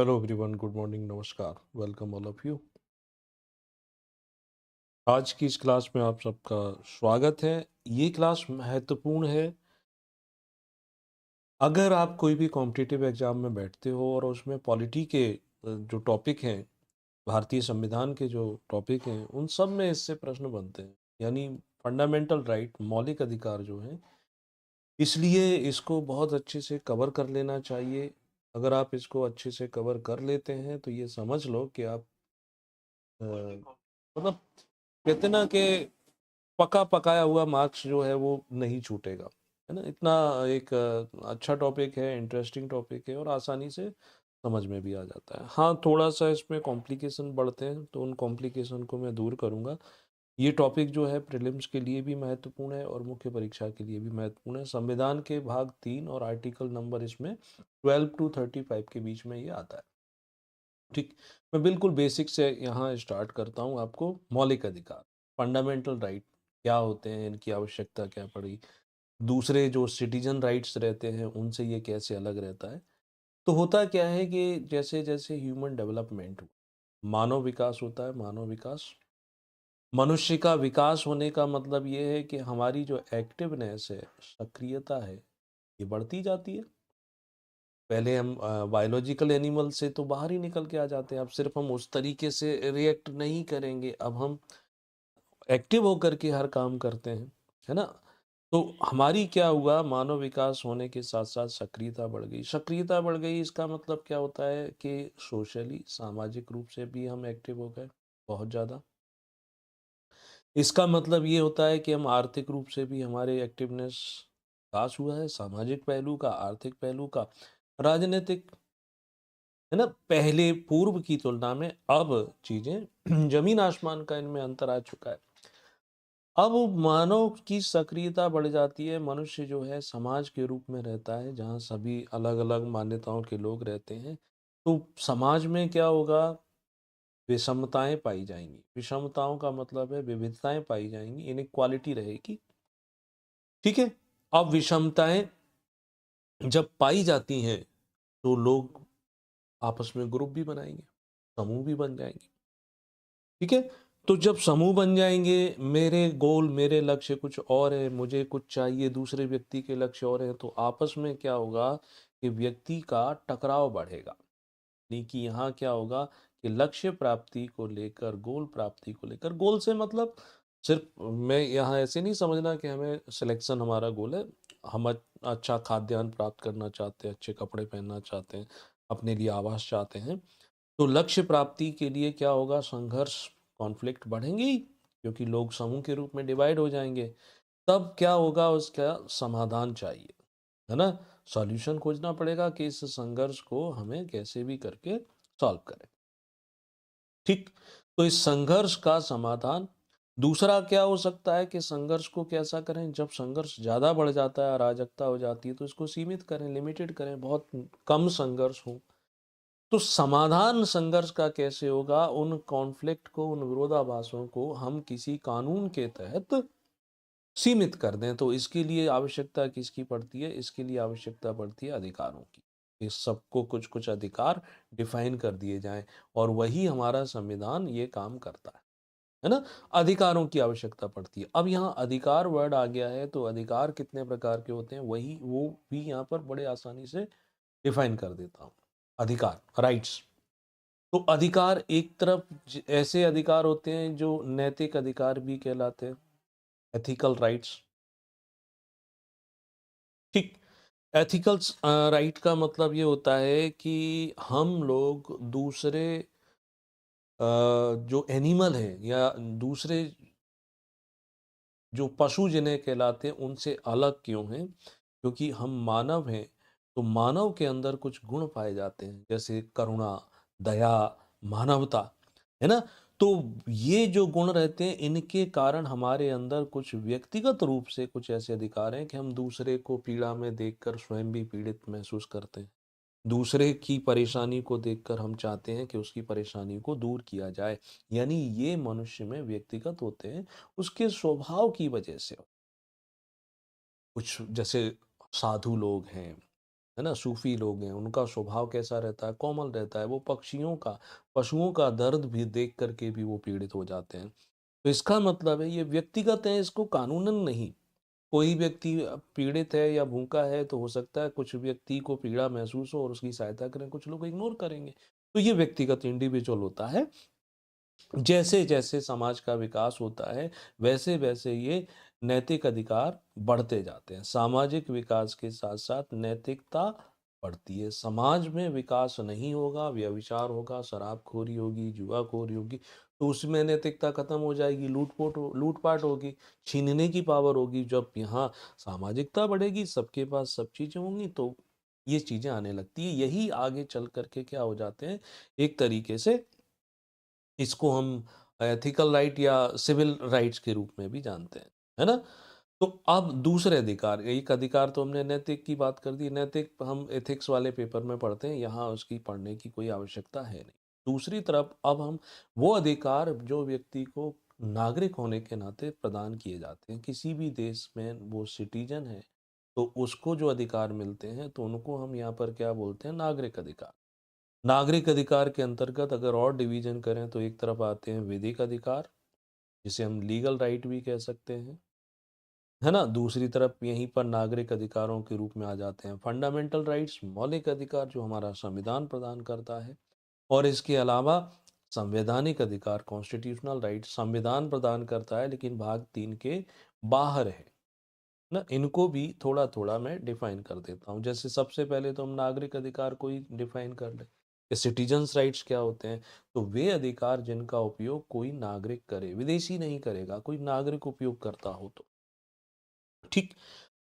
Hello everyone, good morning, नमस्कार, welcome all of you. आज की इस क्लास में आप सबका स्वागत है। ये क्लास महत्वपूर्ण है। अगर आप कोई भी कॉम्पिटिटिव एग्जाम में बैठते हो और उसमें पॉलिटी के जो टॉपिक हैं, भारतीय संविधान के जो टॉपिक हैं, उन सब में इससे प्रश्न बनते हैं। यानी फंडामेंटल राइट, मौलिक अधिकार जो हैं, इसलिए इसको बहुत अच्छे से कवर कर लेना चाहिए। अगर आप इसको अच्छे से कवर कर लेते हैं तो ये समझ लो कि आप मतलब कहते ना कि पका पकाया हुआ मार्क्स जो है वो नहीं छूटेगा, है ना। इतना एक अच्छा टॉपिक है, इंटरेस्टिंग टॉपिक है और आसानी से समझ में भी आ जाता है। हाँ, थोड़ा सा इसमें कॉम्प्लिकेशन बढ़ते हैं तो उन कॉम्प्लिकेशन को मैं दूर करूँगा। ये टॉपिक जो है प्रीलिम्स के लिए भी महत्वपूर्ण है और मुख्य परीक्षा के लिए भी महत्वपूर्ण है। संविधान के भाग 3 और आर्टिकल नंबर इसमें 12 टू 35 के बीच में ये आता है। ठीक, मैं बिल्कुल बेसिक से यहाँ स्टार्ट करता हूँ। आपको मौलिक अधिकार, फंडामेंटल राइट क्या होते हैं, इनकी आवश्यकता क्या पड़ी, दूसरे जो सिटीजन राइट्स रहते हैं उनसे ये कैसे अलग रहता है। तो होता क्या है कि जैसे जैसे ह्यूमन डेवलपमेंट, मानव विकास होता है, मानव विकास, मनुष्य का विकास होने का मतलब ये है कि हमारी जो एक्टिवनेस है, सक्रियता है, ये बढ़ती जाती है। पहले हम बायोलॉजिकल एनिमल से तो बाहर ही निकल के आ जाते हैं। अब सिर्फ हम उस तरीके से रिएक्ट नहीं करेंगे, अब हम एक्टिव होकर के हर काम करते हैं, है ना। तो हमारी क्या हुआ, मानव विकास होने के साथ साथ सक्रियता बढ़ गई। सक्रियता बढ़ गई इसका मतलब क्या होता है कि सोशली, सामाजिक रूप से भी हम एक्टिव हो गए बहुत ज़्यादा। इसका मतलब ये होता है कि हम आर्थिक रूप से भी हमारे एक्टिवनेस विकास हुआ है, सामाजिक पहलू का, आर्थिक पहलू का, राजनीतिक, है ना। पहले पूर्व की तुलना में अब चीजें जमीन आसमान का इनमें अंतर आ चुका है। अब मानव की सक्रियता बढ़ जाती है। मनुष्य जो है समाज के रूप में रहता है जहाँ सभी अलग अलग मान्यताओं के लोग रहते हैं। तो समाज में क्या होगा, विषमताएं पाई जाएंगी। विषमताओं का मतलब है विविधताएं पाई जाएंगी, इनइक्वालिटी रहेगी। ठीक है। अब विषमताएं जब पाई जाती हैं तो लोग आपस में ग्रुप भी बनाएंगे, समूह भी बन जाएंगे। ठीक है। तो जब समूह बन जाएंगे, मेरे गोल, मेरे लक्ष्य कुछ और है, मुझे कुछ चाहिए, दूसरे व्यक्ति के लक्ष्य और है, तो आपस में क्या होगा कि व्यक्ति का टकराव बढ़ेगा। नहीं कि यहाँ क्या होगा कि लक्ष्य प्राप्ति को लेकर, गोल प्राप्ति को लेकर, गोल से मतलब सिर्फ मैं यहाँ ऐसे नहीं समझना कि हमें सिलेक्शन हमारा गोल है। हम अच्छा खाद्यान्न प्राप्त करना चाहते हैं, अच्छे कपड़े पहनना चाहते हैं, अपने लिए आवास चाहते हैं। तो लक्ष्य प्राप्ति के लिए क्या होगा, संघर्ष, कॉन्फ्लिक्ट बढ़ेंगे ही, क्योंकि लोग समूह के रूप में डिवाइड हो जाएंगे। तब क्या होगा, उसका समाधान चाहिए, है ना। सॉल्यूशन खोजना पड़ेगा कि इस संघर्ष को हमें कैसे भी करके सॉल्व करें। ठीक। तो इस संघर्ष का समाधान दूसरा क्या हो सकता है कि संघर्ष को कैसा करें, जब संघर्ष ज़्यादा बढ़ जाता है, अराजकता हो जाती है, तो इसको सीमित करें, लिमिटेड करें, बहुत कम संघर्ष हो। तो समाधान संघर्ष का कैसे होगा, उन कॉन्फ्लिक्ट को, उन विरोधाभासों को हम किसी कानून के तहत सीमित कर दें। तो इसके लिए आवश्यकता किसकी पड़ती है, इसके लिए आवश्यकता पड़ती है अधिकारों की। इस सबको कुछ कुछ अधिकार डिफाइन कर दिए जाएं और वही हमारा संविधान ये काम करता है ना। अधिकारों की आवश्यकता पड़ती है। अब यहाँ अधिकार वर्ड आ गया है, तो अधिकार कितने प्रकार के होते हैं वही वो भी यहाँ पर बड़े आसानी से डिफाइन कर देता हूँ। अधिकार, राइट्स। तो अधिकार एक तरफ ऐसे अधिकार होते हैं जो नैतिक अधिकार भी कहलाते हैं, एथिकल राइट्स। ठीक। एथिकल्स राइट का मतलब ये होता है कि हम लोग दूसरे जो एनिमल हैं या दूसरे जो पशु जिन्हें कहलाते हैं उनसे अलग क्यों हैं, क्योंकि हम मानव हैं। तो मानव के अंदर कुछ गुण पाए जाते हैं, जैसे करुणा, दया, मानवता, है ना। तो ये जो गुण रहते हैं, इनके कारण हमारे अंदर कुछ व्यक्तिगत रूप से कुछ ऐसे अधिकार हैं कि हम दूसरे को पीड़ा में देखकर स्वयं भी पीड़ित महसूस करते हैं। दूसरे की परेशानी को देखकर हम चाहते हैं कि उसकी परेशानी को दूर किया जाए। यानी ये मनुष्य में व्यक्तिगत होते हैं, उसके स्वभाव की वजह से। कुछ जैसे साधु लोग हैं, है ना? सूफ़ी लोग हैं, उनका स्वभाव कैसा रहता है? कोमल रहता है। वो पक्षियों का, पशुओं का दर्द भी देख कर के भी वो पीड़ित हो जाते हैं। तो इसका मतलब है ये व्यक्तिगत है, इसको कानूनन नहीं। कोई व्यक्ति पीड़ित है या भूखा है तो हो सकता है कुछ व्यक्ति को पीड़ा महसूस हो और उसकी सहायता करें, कुछ लोग इग्नोर करेंगे। तो ये व्यक्तिगत इंडिविजुअल होता है। जैसे-जैसे समाज का विकास होता है, वैसे-वैसे ये नैतिक अधिकार बढ़ते जाते हैं। सामाजिक विकास के साथ-साथ नैतिकता बढ़ती है। समाज में विकास नहीं होगा, व्यभिचार होगा, शराबखोरी होगी, जुआखोरी होगी, तो उसमें नैतिकता खत्म हो जाएगी, लूट-पाट होगी, छीनने की पावर होगी। जब यहाँ सामाजिकता बढ़ेगी, सबके पास सब चीज़ें होंगी, तो ये चीज़ें आने लगती हैं। यही आगे चल कर के क्या हो जाते हैं, एक तरीके से इसको हम एथिकल राइट या सिविल राइट्स के रूप में भी जानते हैं, है ना? तो अब दूसरे अधिकार, एक अधिकार तो हमने नैतिक की बात कर दी, नैतिक हम एथिक्स वाले पेपर में पढ़ते हैं, यहाँ उसकी पढ़ने की कोई आवश्यकता है नहीं। दूसरी तरफ अब हम वो अधिकार जो व्यक्ति को नागरिक होने के नाते प्रदान किए जाते हैं, किसी भी देश में वो सिटीज़न है, तो उसको जो अधिकार मिलते हैं, तो उनको हम यहाँ पर क्या बोलते हैं, नागरिक अधिकार। नागरिक अधिकार के अंतर्गत अगर और डिवीज़न करें तो एक तरफ आते हैं विधिक अधिकार, जिसे हम लीगल राइट भी कह सकते हैं, है ना? दूसरी तरफ यहीं पर नागरिक अधिकारों के रूप में आ जाते हैं फंडामेंटल राइट्स, मौलिक अधिकार जो हमारा संविधान प्रदान करता है। और इसके अलावा संवैधानिक अधिकार, कॉन्स्टिट्यूशनल राइट, संविधान प्रदान करता है लेकिन भाग 3 के बाहर है। ना इनको भी थोड़ा-थोड़ा मैं डिफाइन कर देता हूँ। जैसे सबसे पहले तो हम नागरिक अधिकार को ही डिफाइन कर लें कि सिटीज़न्स राइट्स क्या होते हैं? तो वे अधिकार जिनका उपयोग कोई नागरिक करे, विदेशी नहीं करेगा, कोई नागरिक उपयोग करता हो तो। ठीक?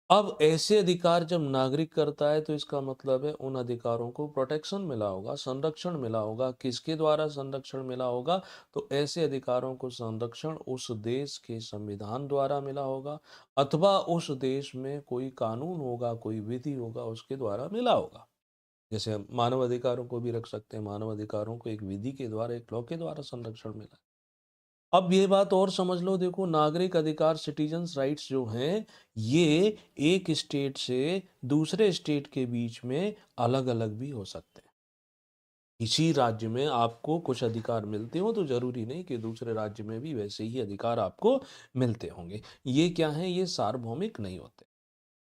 अब ऐसे अधिकार जब नागरिक करता है तो इसका मतलब है उन अधिकारों को प्रोटेक्शन मिला होगा, संरक्षण मिला होगा। किसके द्वारा संरक्षण मिला होगा? तो ऐसे अधिकारों को संरक्षण उस देश के संविधान द्वारा मिला होगा अथवा उस देश में कोई कानून होगा, कोई विधि होगा उसके द्वारा मिला होगा। जैसे हम मानव अधिकारों को भी रख सकते हैं, मानव अधिकारों को एक विधि के द्वारा, एक लॉ के द्वारा संरक्षण मिला है। अब ये बात और समझ लो, देखो नागरिक अधिकार सिटीजन्स राइट्स जो हैं, ये एक स्टेट से दूसरे स्टेट के बीच में अलग-अलग भी हो सकते हैं। इसी राज्य में आपको कुछ अधिकार मिलते हो तो ज़रूरी नहीं कि दूसरे राज्य में भी वैसे ही अधिकार आपको मिलते होंगे। ये क्या हैं? ये सार्वभौमिक नहीं होते,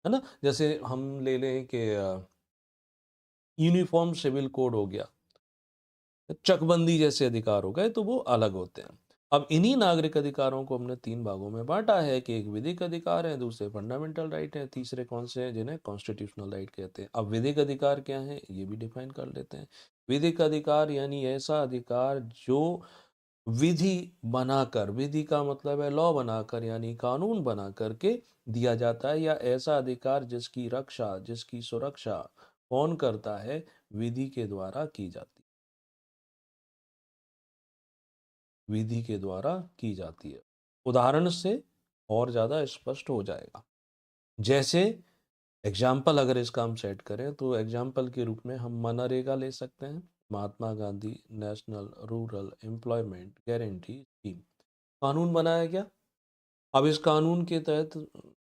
है ना? जैसे हम ले लें कि यूनिफ़ॉर्म सिविल कोड हो गया, चकबंदी जैसे अधिकार हो गए तो वो अलग होते हैं। अब इन्हीं नागरिक अधिकारों को हमने 3 भागों में बाँटा है कि एक विधिक अधिकार है, दूसरे फंडामेंटल राइट हैं, तीसरे कौन से हैं जिन्हें कॉन्स्टिट्यूशनल राइट कहते हैं। अब विधिक अधिकार क्या हैं? ये भी डिफाइन कर लेते हैं। विधिक अधिकार यानी ऐसा अधिकार जो विधि बनाकर, विधि का मतलब है लॉ बनाकर यानी कानून बना कर के दिया जाता है, या ऐसा अधिकार जिसकी रक्षा, जिसकी सुरक्षा कौन करता है? विधि के द्वारा की जाती है। विधि के द्वारा की जाती है। उदाहरण से और ज़्यादा स्पष्ट हो जाएगा। जैसे एग्ज़ाम्पल अगर इसका हम सेट करें तो एग्ज़ाम्पल के रूप में हम मनरेगा ले सकते हैं। Mahatma Gandhi national rural employment guarantee scheme. कानून बनाया गया। अब इस कानून के तहत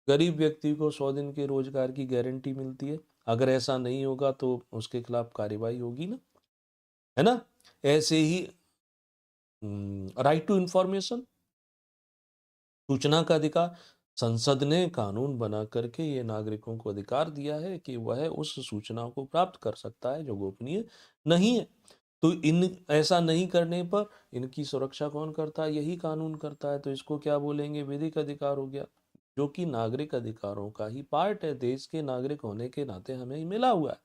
गरीब व्यक्ति को 100 दिन के रोज़गार की गारंटी मिलती है। अगर ऐसा नहीं होगा तो उसके खिलाफ कार्रवाई होगी ना, है ना? ऐसे ही राइट टू इन्फॉर्मेशन, सूचना का अधिकार, संसद ने कानून बना करके ये नागरिकों को अधिकार दिया है कि वह उस सूचना को प्राप्त कर सकता है जो गोपनीय नहीं है। तो इन ऐसा नहीं करने पर इनकी सुरक्षा कौन करता है? यही कानून करता है। तो इसको क्या बोलेंगे? विधिक अधिकार हो गया, जो कि नागरिक अधिकारों का ही पार्ट है। देश के नागरिक होने के नाते हमें मिला हुआ है।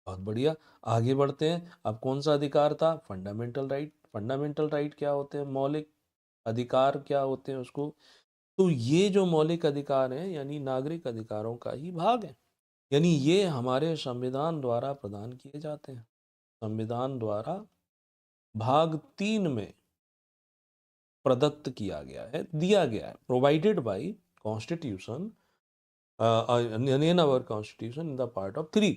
बहुत बढ़िया, आगे बढ़ते हैं। अब कौन सा अधिकार था? Fundamental right. फंडामेंटल राइट क्या होते हैं? मौलिक अधिकार क्या होते हैं उसको? तो ये जो मौलिक अधिकार हैं यानी नागरिक अधिकारों का ही भाग है। यानी ये हमारे संविधान द्वारा प्रदान किए जाते हैं। संविधान द्वारा भाग 3 में प्रदत्त किया गया है, दिया गया है। Provided by constitution in our constitution in the part of 3,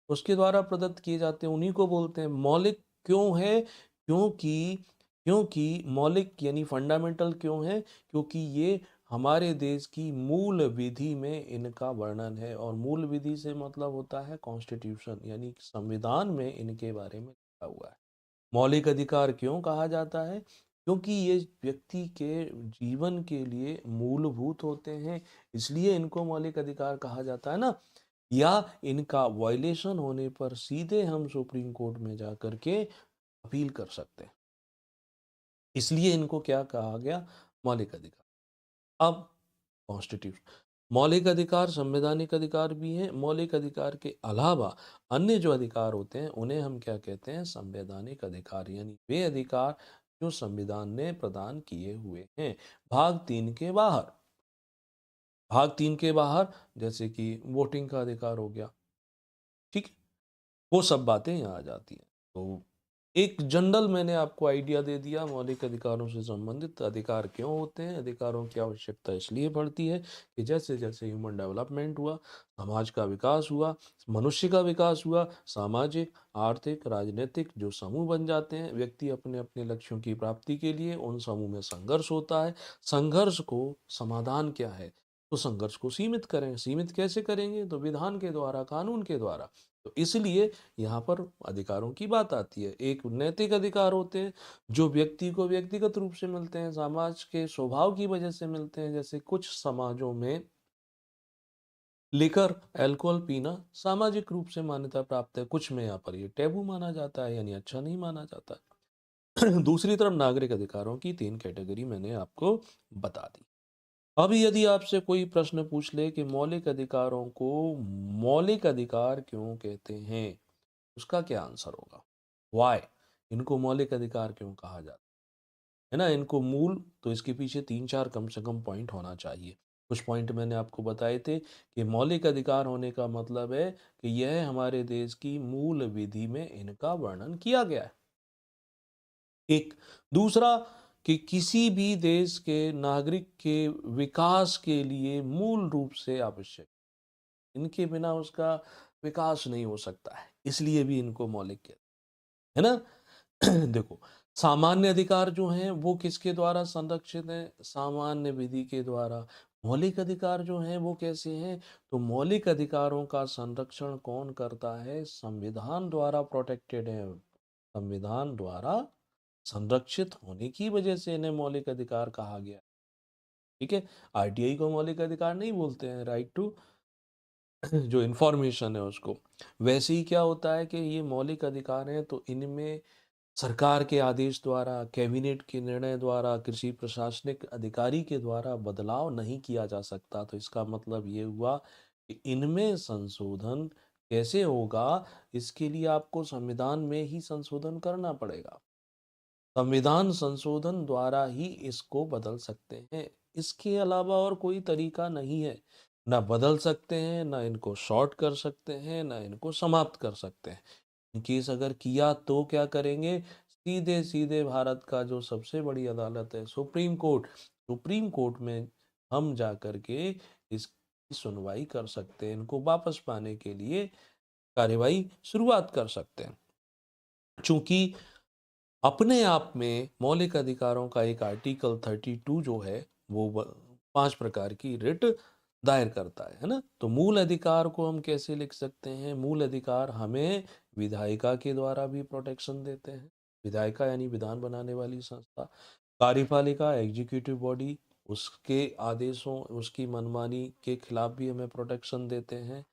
उसके द्वारा प्रदत्त किए जाते हैं, उन्हीं को बोलते हैं मौलिक। क्यों है? क्योंकि क्योंकि मौलिक यानी फंडामेंटल क्यों है? क्योंकि ये हमारे देश की मूल विधि में इनका वर्णन है, और मूल विधि से मतलब होता है कॉन्स्टिट्यूशन, यानी कि संविधान में इनके बारे में लिखा हुआ है। मौलिक अधिकार क्यों कहा जाता है? क्योंकि ये व्यक्ति के जीवन के लिए मूलभूत होते हैं, इसलिए इनको मौलिक अधिकार कहा जाता है ना। या इनका वायलेशन होने पर सीधे हम सुप्रीम कोर्ट में जाकर के अपील कर सकते हैं, इसलिए इनको क्या कहा गया? मौलिक अधिकार। अब कॉन्स्टिट्यूशन, मौलिक अधिकार संवैधानिक अधिकार भी हैं। मौलिक अधिकार के अलावा अन्य जो अधिकार होते हैं उन्हें हम क्या कहते हैं? संवैधानिक अधिकार, यानी वे अधिकार जो संविधान ने प्रदान किए हुए हैं। भाग 3 के बाहर, भाग 3 के बाहर जैसे कि वोटिंग का अधिकार हो गया, ठीक है, वो सब बातें यहाँ आ जाती हैं। तो एक जनरल मैंने आपको आइडिया दे दिया मौलिक अधिकारों से संबंधित अधिकार क्यों होते हैं। अधिकारों की आवश्यकता इसलिए पड़ती है कि जैसे जैसे ह्यूमन डेवलपमेंट हुआ, समाज का विकास हुआ, मनुष्य का विकास हुआ, सामाजिक, आर्थिक, राजनीतिक जो समूह बन जाते हैं, व्यक्ति अपने अपने लक्ष्यों की प्राप्ति के लिए उन समूह में संघर्ष होता है। संघर्ष को समाधान क्या है? तो संघर्ष को सीमित करें। सीमित कैसे करेंगे? तो विधान के द्वारा, कानून के द्वारा। तो इसलिए यहाँ पर अधिकारों की बात आती है। एक नैतिक अधिकार होते हैं जो व्यक्ति को व्यक्तिगत रूप से मिलते हैं, समाज के स्वभाव की वजह से मिलते हैं। जैसे कुछ समाजों में लिकर, अल्कोहल पीना सामाजिक रूप से मान्यता प्राप्त है, कुछ में यहाँ पर ये टैबू माना जाता है, यानी अच्छा नहीं माना जाता है। दूसरी तरफ नागरिक अधिकारों की 3 कैटेगरी मैंने आपको बता दी। अब यदि आपसे कोई प्रश्न पूछ ले कि मौलिक अधिकारों को मौलिक अधिकार क्यों कहते हैं, उसका क्या आंसर होगा? व्हाई? इनको मौलिक अधिकार क्यों कहा जाता है ना? इनको मूल, तो इसके पीछे 3-4 कम से कम पॉइंट होना चाहिए। कुछ पॉइंट मैंने आपको बताए थे कि मौलिक अधिकार होने का मतलब है कि यह हमारे देश की मूल विधि में इनका वर्णन किया गया है। एक दूसरा, कि किसी भी देश के नागरिक के विकास के लिए मूल रूप से आवश्यक, इनके बिना उसका विकास नहीं हो सकता है, इसलिए भी इनको मौलिक कहते हैं, है ना? देखो, सामान्य अधिकार जो हैं वो किसके द्वारा संरक्षित हैं? सामान्य विधि के द्वारा। मौलिक अधिकार जो हैं वो कैसे हैं? तो मौलिक अधिकारों का संरक्षण कौन करता है? संविधान द्वारा प्रोटेक्टेड है। संविधान द्वारा संरक्षित होने की वजह से इन्हें मौलिक अधिकार कहा गया। ठीक है, आरटीआई को मौलिक अधिकार नहीं बोलते हैं, राइट टू जो इंफॉर्मेशन है उसको। वैसे ही क्या होता है कि ये मौलिक अधिकार हैं, तो इनमें सरकार के आदेश द्वारा, कैबिनेट के निर्णय द्वारा, किसी प्रशासनिक अधिकारी के द्वारा बदलाव नहीं किया जा सकता। तो इसका मतलब ये हुआ कि इनमें संशोधन कैसे होगा? इसके लिए आपको संविधान में ही संशोधन करना पड़ेगा। संविधान संशोधन द्वारा ही इसको बदल सकते हैं। इसके अलावा और कोई तरीका नहीं है। ना बदल सकते हैं, ना इनको शॉर्ट कर सकते हैं, ना इनको समाप्त कर सकते हैं। इन केस अगर किया तो क्या करेंगे? सीधे सीधे भारत का जो सबसे बड़ी अदालत है, सुप्रीम कोर्ट, सुप्रीम कोर्ट में हम जा कर के इसकी सुनवाई कर सकते हैं। इनको वापस पाने के लिए कार्यवाही शुरुआत कर सकते हैं। चूंकि अपने आप में मौलिक अधिकारों का एक आर्टिकल 32 जो है वो 5 प्रकार की रिट दायर करता है ना? तो मूल अधिकार को हम कैसे लिख सकते हैं? मूल अधिकार हमें विधायिका के द्वारा भी प्रोटेक्शन देते हैं। विधायिका यानी विधान बनाने वाली संस्था। कार्यपालिका एग्जीक्यूटिव बॉडी, उसके आदेशों, उसकी मनमानी के खिलाफ भी हमें प्रोटेक्शन देते हैं।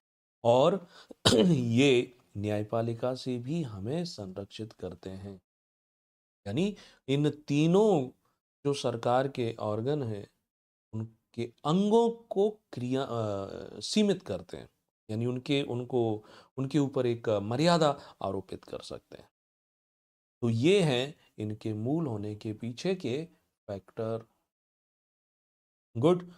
और ये न्यायपालिका से भी हमें संरक्षित करते हैं। यानी इन तीनों जो सरकार के ऑर्गन हैं, उनके अंगों को सीमित करते हैं। यानी उनके उनको उनके ऊपर एक मर्यादा आरोपित कर सकते हैं। तो ये हैं इनके मूल होने के पीछे के फैक्टर। गुड।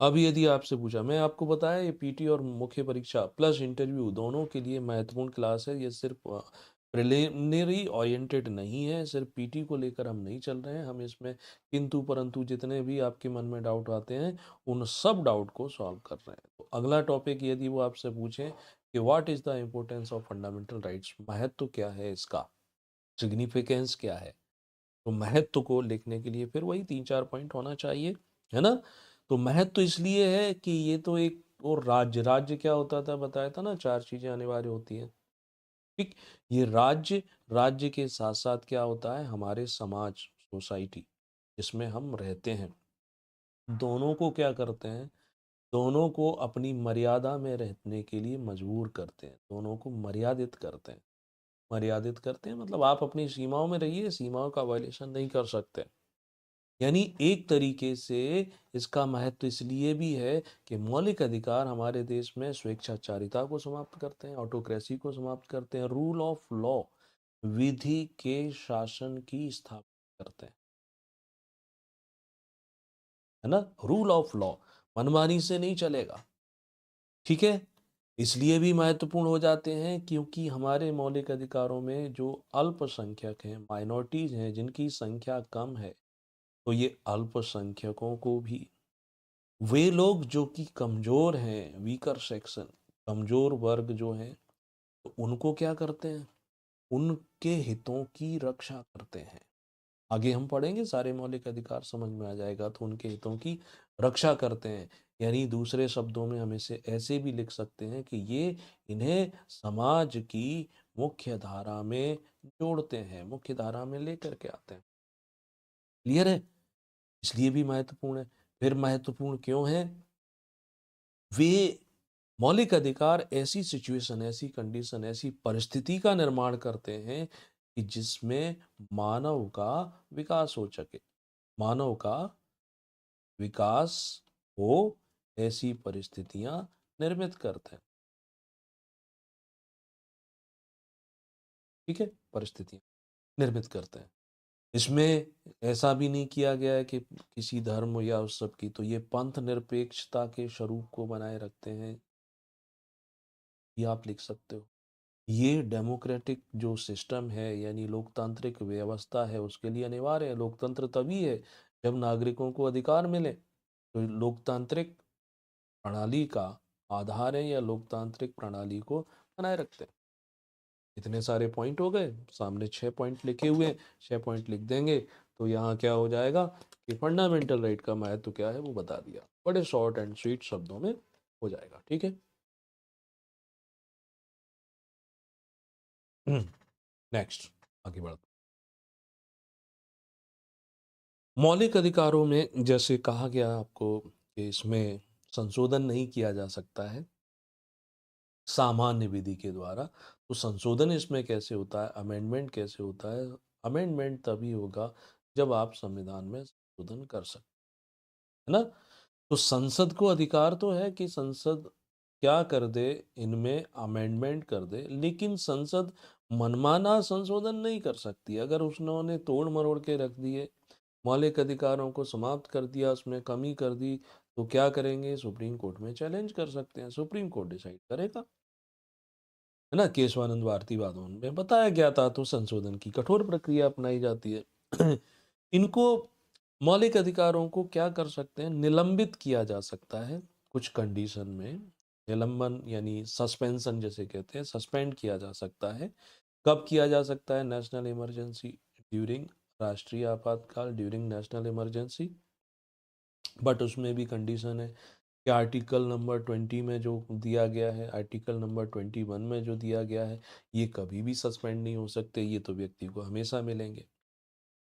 अब यदि आपसे पूछा, मैं आपको बताया ये पीटी और मुख्य परीक्षा प्लस इंटरव्यू दोनों के लिए महत्वपूर्ण क्लास है। ये सिर्फ प्रिलिमिनरी ओरिएंटेड नहीं है, सिर्फ पीटी को लेकर हम नहीं चल रहे हैं। हम इसमें किंतु परंतु जितने भी आपके मन में डाउट आते हैं उन सब डाउट को सॉल्व कर रहे हैं। तो अगला टॉपिक यदि वो आपसे पूछें कि what is the importance of fundamental rights, महत्व क्या है इसका, सिग्निफिकेंस क्या है, तो महत्व को लिखने के लिए फिर वही 3-4 पॉइंट होना चाहिए, है ना? तो महत्व तो इसलिए है कि ये तो एक और राज्य क्या होता था, बताया था ना, 4 चीज़ें अनिवार्य होती हैं, ठीक? ये राज्य के साथ-साथ क्या होता है, हमारे समाज, सोसाइटी जिसमें हम रहते हैं, दोनों को क्या करते हैं, दोनों को अपनी मर्यादा में रहने के लिए मजबूर करते हैं, दोनों को मर्यादित करते हैं। मर्यादित करते हैं मतलब आप अपनी सीमाओं में रहिए, सीमाओं का वायलेशन नहीं कर सकते। यानी एक तरीके से इसका महत्व इसलिए भी है कि मौलिक अधिकार हमारे देश में स्वेच्छाचारिता को समाप्त करते हैं, ऑटोक्रेसी को समाप्त करते हैं, रूल ऑफ लॉ, विधि के शासन की स्थापना करते हैं, है ना? रूल ऑफ लॉ, मनमानी से नहीं चलेगा, ठीक है? इसलिए भी महत्वपूर्ण हो जाते हैं क्योंकि हमारे मौलिक अधिकारों में जो अल्पसंख्यक हैं, माइनॉरिटीज हैं, जिनकी संख्या कम है, तो ये अल्पसंख्यकों को भी, वे लोग जो कि कमज़ोर हैं, वीकर सेक्शन, कमज़ोर वर्ग जो हैं, तो उनको क्या करते हैं? उनके हितों की रक्षा करते हैं। आगे हम पढ़ेंगे, सारे मौलिक अधिकार समझ में आ जाएगा, तो उनके हितों की रक्षा करते हैं। यानी दूसरे शब्दों में हम इसे ऐसे भी लिख सकते हैं कि ये इन्हें समाज की मुख्य धारा में जोड़ते हैं, मुख्य धारा में लेकर के आते हैं। क्लियर है? इसलिए भी महत्वपूर्ण है। फिर महत्वपूर्ण क्यों है? वे मौलिक अधिकार ऐसी सिचुएशन, ऐसी कंडीशन, ऐसी परिस्थिति का निर्माण करते हैं कि जिसमें मानव का विकास हो सके, मानव का विकास हो, ऐसी परिस्थितियां निर्मित करते हैं, ठीक है? परिस्थितियां निर्मित करते हैं। इसमें ऐसा भी नहीं किया गया है कि किसी धर्म या उस सब की, तो ये पंथ निरपेक्षता के स्वरूप को बनाए रखते हैं, ये आप लिख सकते हो। ये डेमोक्रेटिक जो सिस्टम है, यानी लोकतांत्रिक व्यवस्था है, उसके लिए अनिवार्य है। लोकतंत्र तभी है जब नागरिकों को अधिकार मिले, तो लोकतांत्रिक प्रणाली का आधार है, या लोकतांत्रिक प्रणाली को बनाए रखते हैं। इतने सारे पॉइंट हो गए, सामने 6 पॉइंट लिखे हुए हैं, 6 पॉइंट लिख देंगे तो यहाँ क्या हो जाएगा कि फंडामेंटल राइट का महत्व क्या है वो बता दिया, बड़े शॉर्ट एंड स्वीट शब्दों में हो जाएगा, ठीक है? नेक्स्ट, आगे बढ़ते। मौलिक अधिकारों में जैसे कहा गया आपको कि इसमें संशोधन नहीं किया जा सकता है सामान्य विधि के द्वारा, तो संशोधन इसमें कैसे होता है, अमेंडमेंट कैसे होता है? अमेंडमेंट तभी होगा जब आप संविधान में संशोधन कर सकते, है ना? तो संसद को अधिकार तो है कि संसद क्या कर दे, इनमें अमेंडमेंट कर दे, लेकिन संसद मनमाना संशोधन नहीं कर सकती। अगर उन्होंने तोड़ मरोड़ के रख दिए, मौलिक अधिकारों को समाप्त कर दिया, उसमें कमी कर दी, तो क्या करेंगे? सुप्रीम कोर्ट में चैलेंज कर सकते हैं, सुप्रीम कोर्ट डिसाइड करेगा, है ना? केशवानंद भारती वादों में बताया गया था, तो संशोधन की कठोर प्रक्रिया अपनाई जाती है। इनको, मौलिक अधिकारों को क्या कर सकते हैं? निलंबित किया जा सकता है कुछ कंडीशन में। निलंबन यानी सस्पेंशन जैसे कहते हैं, सस्पेंड किया जा सकता है। कब किया जा सकता है? नेशनल इमरजेंसी, ड्यूरिंग राष्ट्रीय आपातकाल, ड्यूरिंग नेशनल इमरजेंसी। बट उसमें भी कंडीशन है कि आर्टिकल नंबर 20 में जो दिया गया है, आर्टिकल नंबर 21 में जो दिया गया है, ये कभी भी सस्पेंड नहीं हो सकते, ये तो व्यक्ति को हमेशा मिलेंगे।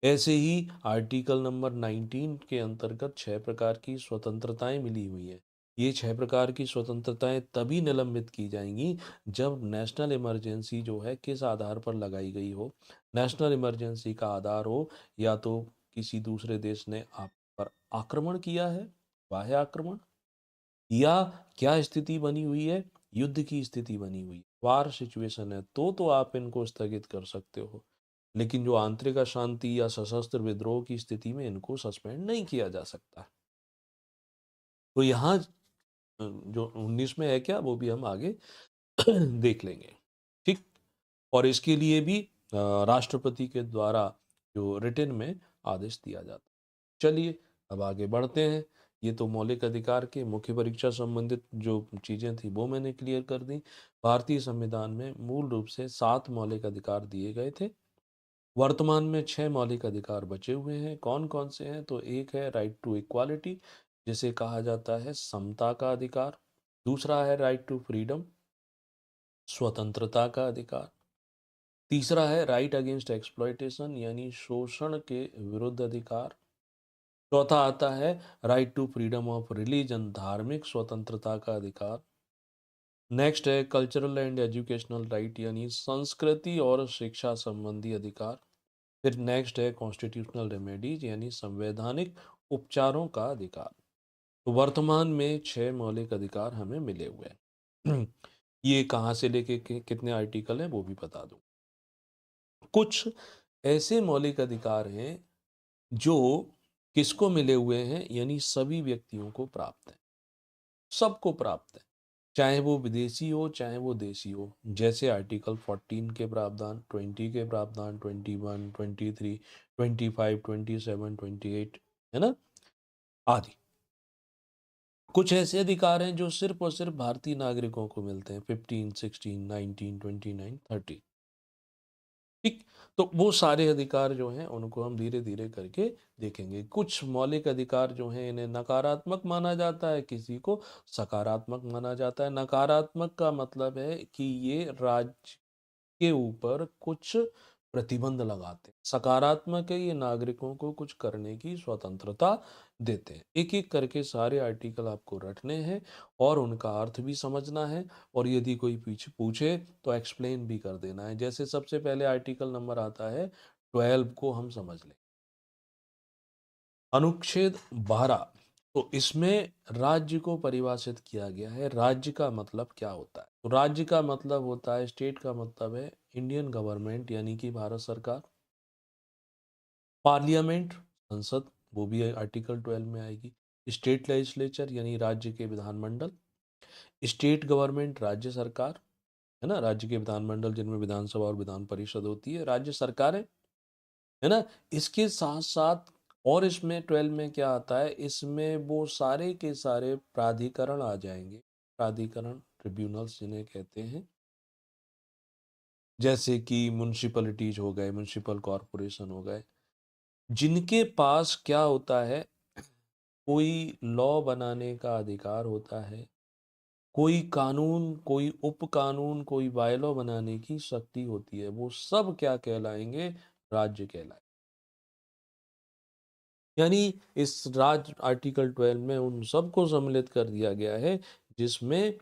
ऐसे ही आर्टिकल नंबर 19 के अंतर्गत 6 प्रकार की स्वतंत्रताएं मिली हुई हैं। ये 6 प्रकार की स्वतंत्रताएं तभी निलंबित की जाएंगी जब नेशनल इमरजेंसी जो है किस आधार पर लगाई गई हो। नेशनल इमरजेंसी का आधार हो या तो किसी दूसरे देश ने आप पर आक्रमण किया है, बाह्य आक्रमण, या क्या स्थिति बनी हुई है, युद्ध की स्थिति बनी हुई है, वार सिचुएशन है, तो आप इनको स्थगित कर सकते हो। लेकिन जो आंतरिक अशांति या सशस्त्र विद्रोह की स्थिति में इनको सस्पेंड नहीं किया जा सकता। तो यहाँ जो 19 में है क्या, वो भी हम आगे देख लेंगे, ठीक? और इसके लिए भी राष्ट्रपति के द्वारा जो रिटन में आदेश दिया जाता है। चलिए अब आगे बढ़ते हैं। ये तो मौलिक अधिकार के मुख्य परीक्षा संबंधित जो चीज़ें थी वो मैंने क्लियर कर दी। भारतीय संविधान में मूल रूप से 7 मौलिक अधिकार दिए गए थे। वर्तमान में 6 मौलिक अधिकार बचे हुए हैं। कौन कौन से हैं? तो एक है राइट टू इक्वालिटी, जिसे कहा जाता है समता का अधिकार। दूसरा है राइट टू फ्रीडम, स्वतंत्रता का अधिकार। तीसरा है राइट अगेंस्ट एक्सप्लॉयटेशन, यानी शोषण के विरुद्ध अधिकार। चौथा आता है right to freedom of religion, धार्मिक स्वतंत्रता का अधिकार। नेक्स्ट है कल्चरल एंड एजुकेशनल राइट, यानी संस्कृति और शिक्षा संबंधी अधिकार। फिर नेक्स्ट है कॉन्स्टिट्यूशनल रेमेडीज, यानी संवैधानिक उपचारों का अधिकार। तो वर्तमान में 6 मौलिक अधिकार हमें मिले हुए हैं। ये कहाँ से लेके कितने आर्टिकल हैं वो भी बता दूं। कुछ ऐसे मौलिक अधिकार हैं जो किसको मिले हुए हैं, यानी सभी व्यक्तियों को प्राप्त है, सबको प्राप्त है, चाहे वो विदेशी हो चाहे वो देशी हो। जैसे आर्टिकल 14 के प्रावधान, 20 के प्रावधान, 21, 23, 25, 27, 28, है ना, आदि। कुछ ऐसे अधिकार हैं जो सिर्फ और सिर्फ भारतीय नागरिकों को मिलते हैं, 15, 16, 19, 29, 30। ठीक। तो वो सारे अधिकार जो हैं उनको हम धीरे धीरे करके देखेंगे। कुछ मौलिक अधिकार जो हैं इन्हें नकारात्मक माना जाता है, किसी को सकारात्मक माना जाता है। नकारात्मक का मतलब है कि ये राज्य के ऊपर कुछ प्रतिबंध लगाते हैं। सकारात्मक है, ये नागरिकों को कुछ करने की स्वतंत्रता देते हैं। एक एक करके सारे आर्टिकल आपको रटने हैं और उनका अर्थ भी समझना है, और यदि कोई पीछे पूछे तो एक्सप्लेन भी कर देना है। जैसे सबसे पहले आर्टिकल नंबर आता है 12 को हम समझ लें। अनुच्छेद 12, तो इसमें राज्य को परिभाषित किया गया है। राज्य का मतलब क्या होता है? तो राज्य का मतलब होता है, स्टेट का मतलब है इंडियन गवर्नमेंट, यानी कि भारत सरकार। पार्लियामेंट, संसद, वो भी आर्टिकल 12 में आएगी। स्टेट लेजिस्लेचर, यानी राज्य के विधानमंडल। स्टेट गवर्नमेंट, राज्य सरकार, है ना, राज्य के विधानमंडल जिनमें विधानसभा और विधान परिषद होती है, राज्य सरकारें, है ना। इसके साथ साथ और इसमें 12 में क्या आता है, इसमें वो सारे के सारे प्राधिकरण आ जाएंगे। प्राधिकरण, ट्रिब्यूनल्स जिन्हें कहते हैं, जैसे कि म्युनिसिपैलिटीज हो गए, म्युनिसिपल कॉरपोरेशन हो गए, जिनके पास क्या होता है, कोई लॉ बनाने का अधिकार होता है, कोई कानून, कोई उप कानून, कोई बायलॉ बनाने की शक्ति होती है। वो सब क्या कहलाएंगे? राज्य कहलाएंगे। यानी इस राज्य आर्टिकल 12 में उन सबको सम्मिलित कर दिया गया है जिसमें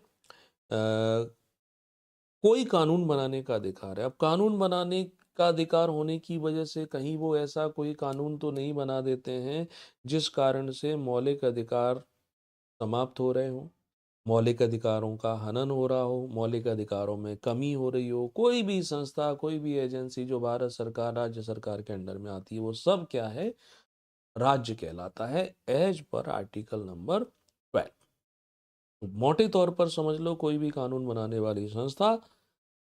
कोई कानून बनाने का अधिकार है। अब कानून बनाने का अधिकार होने की वजह से कहीं वो ऐसा कोई कानून तो नहीं बना देते हैं जिस कारण से मौलिक अधिकार समाप्त हो रहे हों, मौलिक अधिकारों का हनन हो रहा हो, मौलिक अधिकारों में कमी हो रही हो। कोई भी संस्था, कोई भी एजेंसी जो भारत सरकार, राज्य सरकार के अंडर में आती है, वो सब क्या है? राज्य कहलाता है, एज पर आर्टिकल नंबर 12। तो मोटे तौर पर समझ लो, कोई भी कानून बनाने वाली संस्था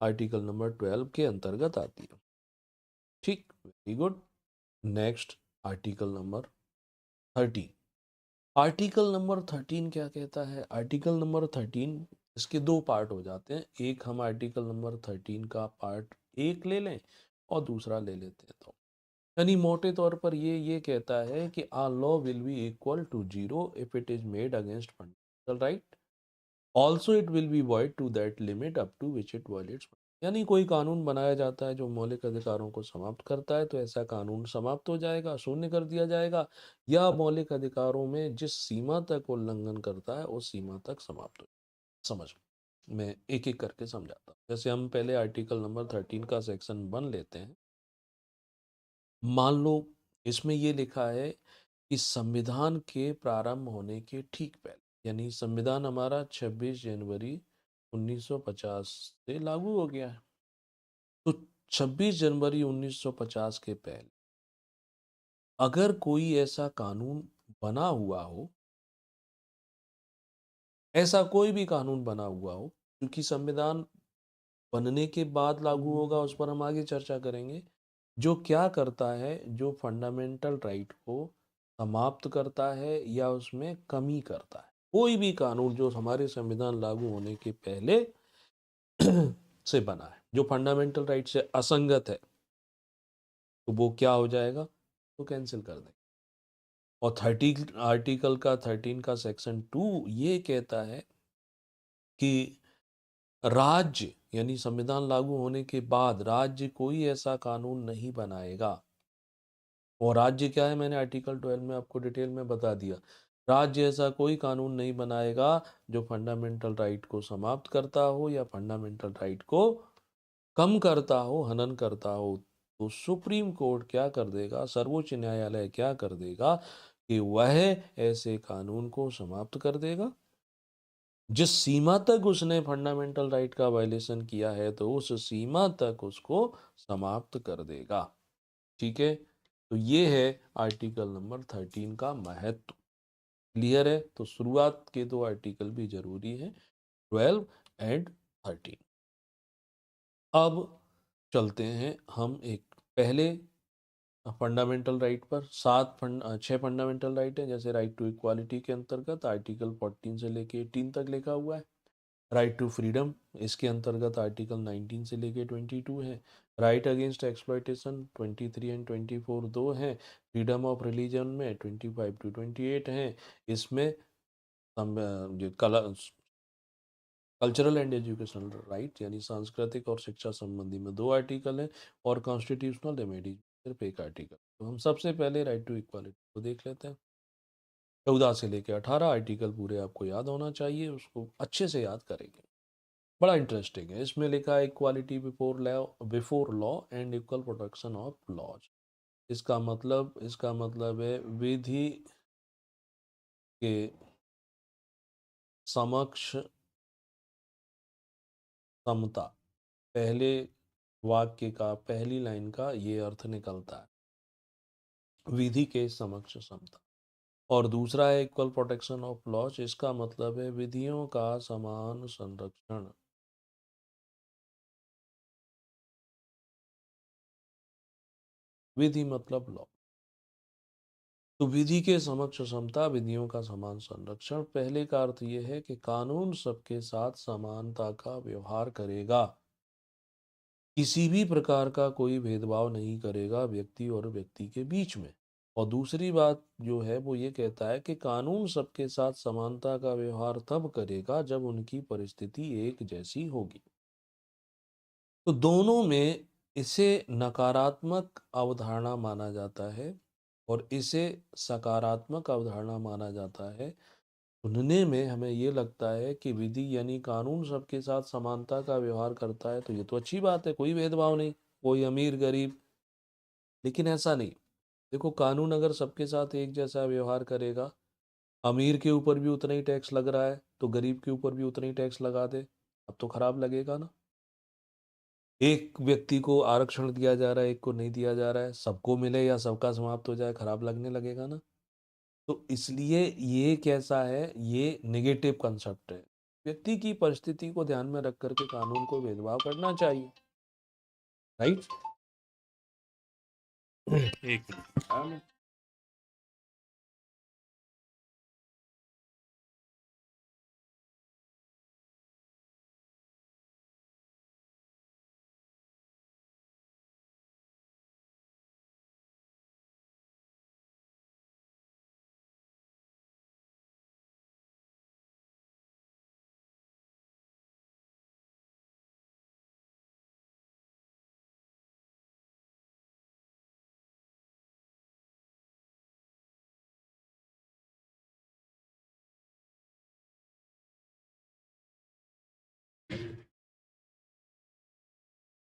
आर्टिकल नंबर 12 के अंतर्गत आती है। ठीक, very good. Next, article number 13। Article number 13 क्या कहता है? आर्टिकल नंबर 13, इसके दो पार्ट हो जाते हैं। एक हम आर्टिकल नंबर 13 का पार्ट 1 ले लें और दूसरा ले लेते हैं। तो यानी मोटे तौर पर ये कहता है कि a law will be equal to zero if it is made against fundamental right, also it will be void to that limit up to which it violates. यानी कोई कानून बनाया जाता है जो मौलिक अधिकारों को समाप्त करता है, तो ऐसा कानून समाप्त हो जाएगा, शून्य कर दिया जाएगा, या मौलिक अधिकारों में जिस सीमा तक उल्लंघन करता है उस सीमा तक समाप्त हो। समझ, मैं एक एक करके समझाता हूँ। जैसे हम पहले आर्टिकल नंबर 13 का सेक्शन 1 लेते हैं। मान लो इसमें ये लिखा है कि संविधान के प्रारंभ होने के ठीक पहले, यानी संविधान हमारा 26 जनवरी 1950 से लागू हो गया है। तो 26 जनवरी 1950 के पहले अगर कोई ऐसा कानून बना हुआ हो, ऐसा कोई भी कानून बना हुआ हो, क्योंकि संविधान बनने के बाद लागू होगा, उस पर हम आगे चर्चा करेंगे, जो क्या करता है, जो फंडामेंटल राइट को समाप्त करता है या उसमें कमी करता है। कोई भी कानून जो हमारे संविधान लागू होने के पहले से बना है, जो फंडामेंटल राइट से असंगत है, तो वो क्या हो जाएगा? तो कैंसिल कर देंगे। और 30 आर्टिकल का 13 का सेक्शन 2 ये कहता है कि राज्य यानी संविधान लागू होने के बाद राज्य कोई ऐसा कानून नहीं बनाएगा। और राज्य क्या है, मैंने आर्टिकल 12 में आपको डिटेल में बता दिया। राज्य ऐसा कोई कानून नहीं बनाएगा जो फंडामेंटल राइट को समाप्त करता हो या फंडामेंटल राइट को कम करता हो, हनन करता हो। तो सुप्रीम कोर्ट क्या कर देगा, सर्वोच्च न्यायालय क्या कर देगा कि वह ऐसे कानून को समाप्त कर देगा। जिस सीमा तक उसने फंडामेंटल राइट का वायलेशन किया है तो उस सीमा तक उसको समाप्त कर देगा। ठीक है, तो ये है आर्टिकल नंबर 13 का महत्व। क्लियर है? तो शुरुआत के दो आर्टिकल भी जरूरी है, 12 एंड 13। अब चलते हैं हम एक पहले फंडामेंटल राइट पर। छह फंडामेंटल राइट है, जैसे राइट टू इक्वालिटी के अंतर्गत आर्टिकल 14 से लेके 18 तक लिखा हुआ है। राइट टू फ्रीडम, इसके अंतर्गत आर्टिकल 19 से लेके 22 है। राइट अगेंस्ट एक्सप्लॉयटेशन 23 एंड 24 दो हैं। फ्रीडम ऑफ रिलीजन में 25 टू 28 हैं। इसमें कल्चरल एंड एजुकेशनल राइट यानी सांस्कृतिक और शिक्षा संबंधी में दो आर्टिकल हैं। और कॉन्स्टिट्यूशनल रेमेडी सिर्फ एक आर्टिकल। तो हम सबसे पहले राइट टू इक्वालिटी को देख लेते हैं। 14 से लेकर 18 आर्टिकल पूरे आपको याद होना चाहिए, उसको अच्छे से याद करेंगे। बड़ा इंटरेस्टिंग है। इसमें लिखा है equality before law and equal protection of laws. इसका मतलब है विधि के समक्ष समता। पहले वाक्य का पहली लाइन का ये अर्थ निकलता है, विधि के समक्ष समता। और दूसरा है इक्वल प्रोटेक्शन ऑफ लॉज, इसका मतलब है विधियों का समान संरक्षण। विधि मतलब लॉ। तो विधि के समक्ष समता, विधियों का समान संरक्षण। पहले का अर्थ यह है कि कानून सबके साथ समानता का व्यवहार करेगा, किसी भी प्रकार का कोई भेदभाव नहीं करेगा व्यक्ति और व्यक्ति के बीच में। और दूसरी बात जो है वो ये कहता है कि कानून सबके साथ समानता का व्यवहार तब करेगा जब उनकी परिस्थिति एक जैसी होगी। तो दोनों में इसे नकारात्मक अवधारणा माना जाता है और इसे सकारात्मक अवधारणा माना जाता है। सुनने में हमें ये लगता है कि विधि यानी कानून सबके साथ समानता का व्यवहार करता है, तो ये तो अच्छी बात है, कोई भेदभाव नहीं, कोई अमीर गरीब। लेकिन ऐसा नहीं। देखो, कानून अगर सबके साथ एक जैसा व्यवहार करेगा, अमीर के ऊपर भी उतना ही टैक्स लग रहा है तो गरीब के ऊपर भी उतना ही टैक्स लगा दे, अब तो खराब लगेगा ना। एक व्यक्ति को आरक्षण दिया जा रहा है, एक को नहीं दिया जा रहा है, सबको मिले या सबका समाप्त हो जाए, खराब लगने लगेगा ना। तो इसलिए ये कैसा है, ये नेगेटिव कंसेप्ट है। व्यक्ति की परिस्थिति को ध्यान में रख करके कानून को भेदभाव करना चाहिए। राइट। एक मिनट।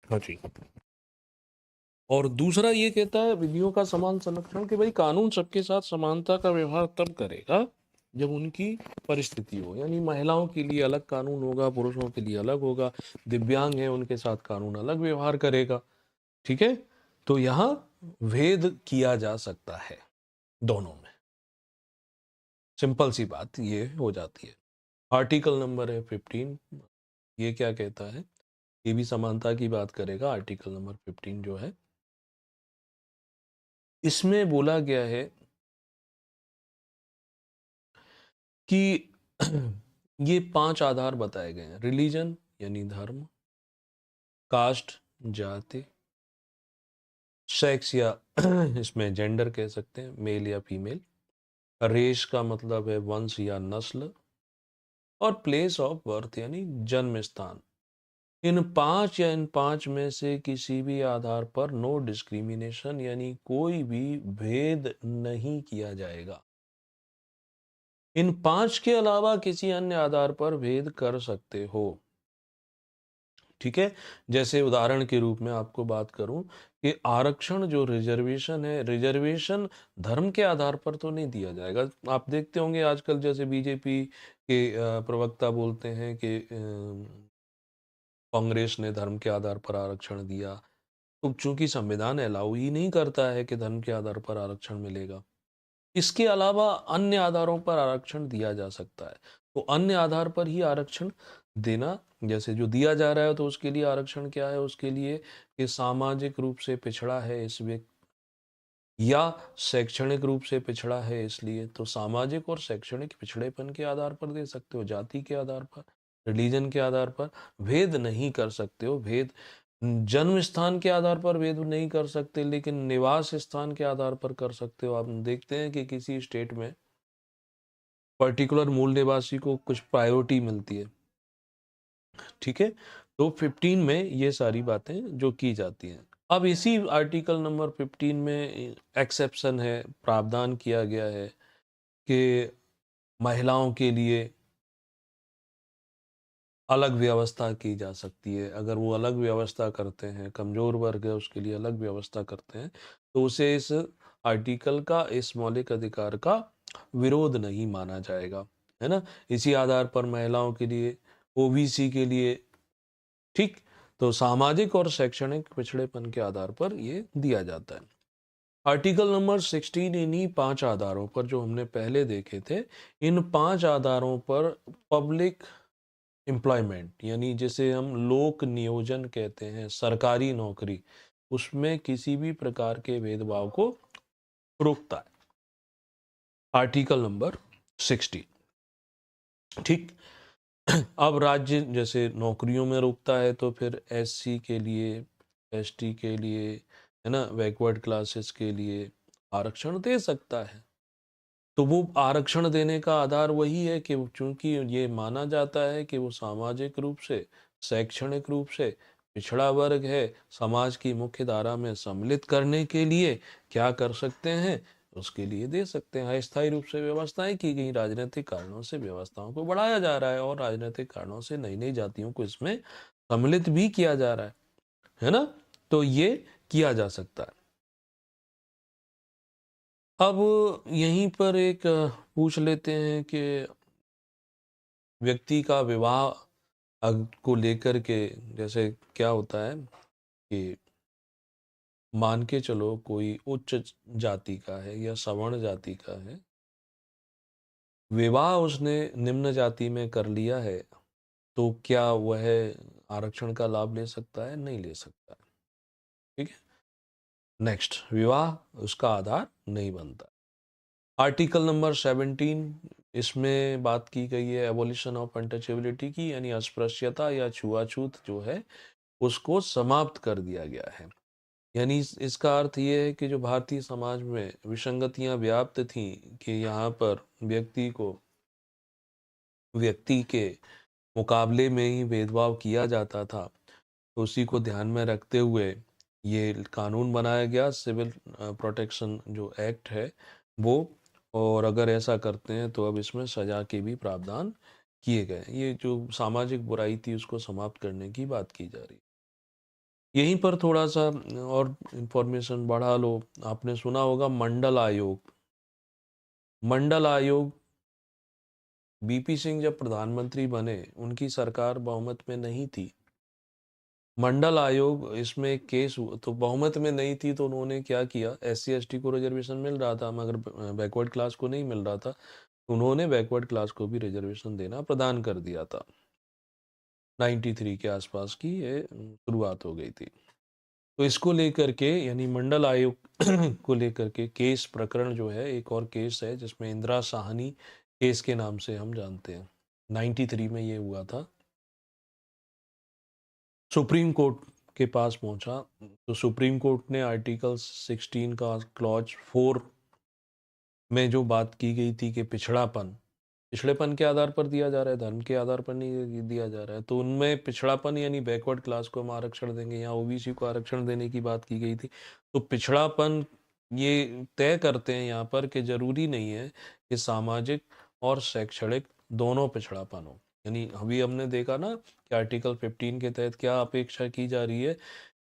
हाँ जी। और दूसरा ये कहता है विधियों का समान संरक्षण, कि भाई कानून सबके साथ समानता का व्यवहार तब करेगा जब उनकी परिस्थिति हो, यानी महिलाओं के लिए अलग कानून होगा, पुरुषों के लिए अलग होगा, दिव्यांग है उनके साथ कानून अलग व्यवहार करेगा। ठीक है, तो यहाँ भेद किया जा सकता है दोनों में। सिंपल सी बात ये हो जाती है। आर्टिकल नंबर है 15, ये क्या कहता है, ये भी समानता की बात करेगा। आर्टिकल नंबर 15 जो है, इसमें बोला गया है कि ये 5 आधार बताए गए हैं। रिलीजन यानी धर्म, कास्ट जाति, सेक्स या इसमें जेंडर कह सकते हैं, मेल या फीमेल, रेस का मतलब है वंश या नस्ल, और प्लेस ऑफ बर्थ यानी जन्म स्थान। इन पांच में से किसी भी आधार पर नो डिस्क्रिमिनेशन यानी कोई भी भेद नहीं किया जाएगा। इन पांच के अलावा किसी अन्य आधार पर भेद कर सकते हो। ठीक है, जैसे उदाहरण के रूप में आपको बात करूं कि आरक्षण जो रिजर्वेशन है, रिजर्वेशन धर्म के आधार पर तो नहीं दिया जाएगा। आप देखते होंगे आजकल जैसे बीजेपी के प्रवक्ता बोलते हैं कि कांग्रेस ने धर्म के आधार पर आरक्षण दिया। तो चूंकि संविधान अलाउ ही नहीं करता है कि धर्म के आधार पर आरक्षण मिलेगा, इसके अलावा अन्य आधारों पर आरक्षण दिया जा सकता है। तो अन्य आधार पर ही आरक्षण देना, जैसे जो दिया जा रहा है तो उसके लिए आरक्षण क्या है, उसके लिए कि सामाजिक रूप से पिछड़ा है इस व्यक्ति, या शैक्षणिक रूप से पिछड़ा है इसलिए, तो सामाजिक और शैक्षणिक पिछड़ेपन के आधार पर दे सकते हो, जाति के आधार पर, रिलीजन के आधार पर भेद नहीं कर सकते हो। भेद जन्म स्थान के आधार पर भेद नहीं कर सकते, लेकिन निवास स्थान के आधार पर कर सकते हो। आप देखते हैं कि किसी स्टेट में पर्टिकुलर मूल निवासी को कुछ प्रायोरिटी मिलती है। ठीक है, तो 15 में ये सारी बातें जो की जाती हैं। अब इसी आर्टिकल नंबर 15 में एक्सेप्शन है, प्रावधान किया गया है कि महिलाओं के लिए अलग व्यवस्था की जा सकती है। अगर वो अलग व्यवस्था करते हैं, कमज़ोर वर्ग है उसके लिए अलग व्यवस्था करते हैं, तो उसे इस आर्टिकल का, इस मौलिक अधिकार का विरोध नहीं माना जाएगा, है ना? इसी आधार पर महिलाओं के लिए, ओबीसी के लिए, ठीक, तो सामाजिक और शैक्षणिक पिछड़ेपन के आधार पर ये दिया जाता है। आर्टिकल नंबर 16 इन्हीं 5 आधारों पर जो हमने पहले देखे थे, इन 5 आधारों पर पब्लिक एम्प्लॉयमेंट यानी जिसे हम लोक नियोजन कहते हैं, सरकारी नौकरी, उसमें किसी भी प्रकार के भेदभाव को रोकता है। आर्टिकल नंबर 16, ठीक। अब राज्य जैसे नौकरियों में रोकता है, तो फिर एससी के लिए, एसटी के लिए, है ना, बैकवर्ड क्लासेस के लिए आरक्षण दे सकता है। तो वो आरक्षण देने का आधार वही है कि चूंकि ये माना जाता है कि वो सामाजिक रूप से, शैक्षणिक रूप से पिछड़ा वर्ग है, समाज की मुख्य धारा में सम्मिलित करने के लिए क्या कर सकते हैं, उसके लिए दे सकते हैं। अस्थायी रूप से व्यवस्थाएं की गई, राजनीतिक कारणों से व्यवस्थाओं को बढ़ाया जा रहा है और राजनीतिक कारणों से नई नई जातियों को इसमें सम्मिलित भी किया जा रहा है ना? तो ये किया जा सकता है। अब यहीं पर एक पूछ लेते हैं कि व्यक्ति का विवाह को लेकर के, जैसे क्या होता है कि मान के चलो कोई उच्च जाति का है या सवर्ण जाति का है, विवाह उसने निम्न जाति में कर लिया है, तो क्या वह आरक्षण का लाभ ले सकता है? नहीं ले सकता। ठीक है, नेक्स्ट, विवाह उसका आधार नहीं बनता। आर्टिकल नंबर 17, इसमें बात की गई है एबोलिशन ऑफ अनटचेबिलिटी की, यानी अस्पृश्यता या छुआछूत जो है उसको समाप्त कर दिया गया है। यानी इसका अर्थ ये है कि जो भारतीय समाज में विसंगतियां व्याप्त थीं कि यहाँ पर व्यक्ति के मुकाबले में ही भेदभाव किया जाता था, तो उसी को ध्यान में रखते हुए ये कानून बनाया गया, सिविल प्रोटेक्शन जो एक्ट है वो। और अगर ऐसा करते हैं तो अब इसमें सजा के भी प्रावधान किए गए। ये जो सामाजिक बुराई थी उसको समाप्त करने की बात की जा रही। यहीं पर थोड़ा सा और इंफॉर्मेशन बढ़ा लो। आपने सुना होगा मंडल आयोग। मंडल आयोग, बीपी सिंह जब प्रधानमंत्री बने, उनकी सरकार बहुमत में नहीं थी। मंडल आयोग, इसमें एक केस हुआ, तो बहुमत में नहीं थी तो उन्होंने क्या किया, एससी एसटी को रिजर्वेशन मिल रहा था मगर बैकवर्ड क्लास को नहीं मिल रहा था, उन्होंने बैकवर्ड क्लास को भी रिजर्वेशन देना प्रदान कर दिया था। 93 के आसपास की ये शुरुआत हो गई थी। तो इसको लेकर के, यानी मंडल आयोग को लेकर के केस प्रकरण जो है, एक और केस है जिसमें इंदिरा साहनी केस के नाम से हम जानते हैं, 93 में ये हुआ था। सुप्रीम कोर्ट के पास पहुंचा, तो सुप्रीम कोर्ट ने आर्टिकल 16 का क्लॉज 4 में जो बात की गई थी कि पिछड़ेपन के आधार पर दिया जा रहा है, धर्म के आधार पर नहीं दिया जा रहा है। तो उनमें पिछड़ापन यानी बैकवर्ड क्लास को हम आरक्षण देंगे, या ओबीसी को आरक्षण देने की बात की गई थी। तो पिछड़ापन ये तय करते हैं यहाँ पर कि ज़रूरी नहीं है कि सामाजिक और शैक्षणिक दोनों पिछड़ापन हो। यानी अभी हमने देखा ना कि आर्टिकल 15 के तहत क्या अपेक्षा की जा रही है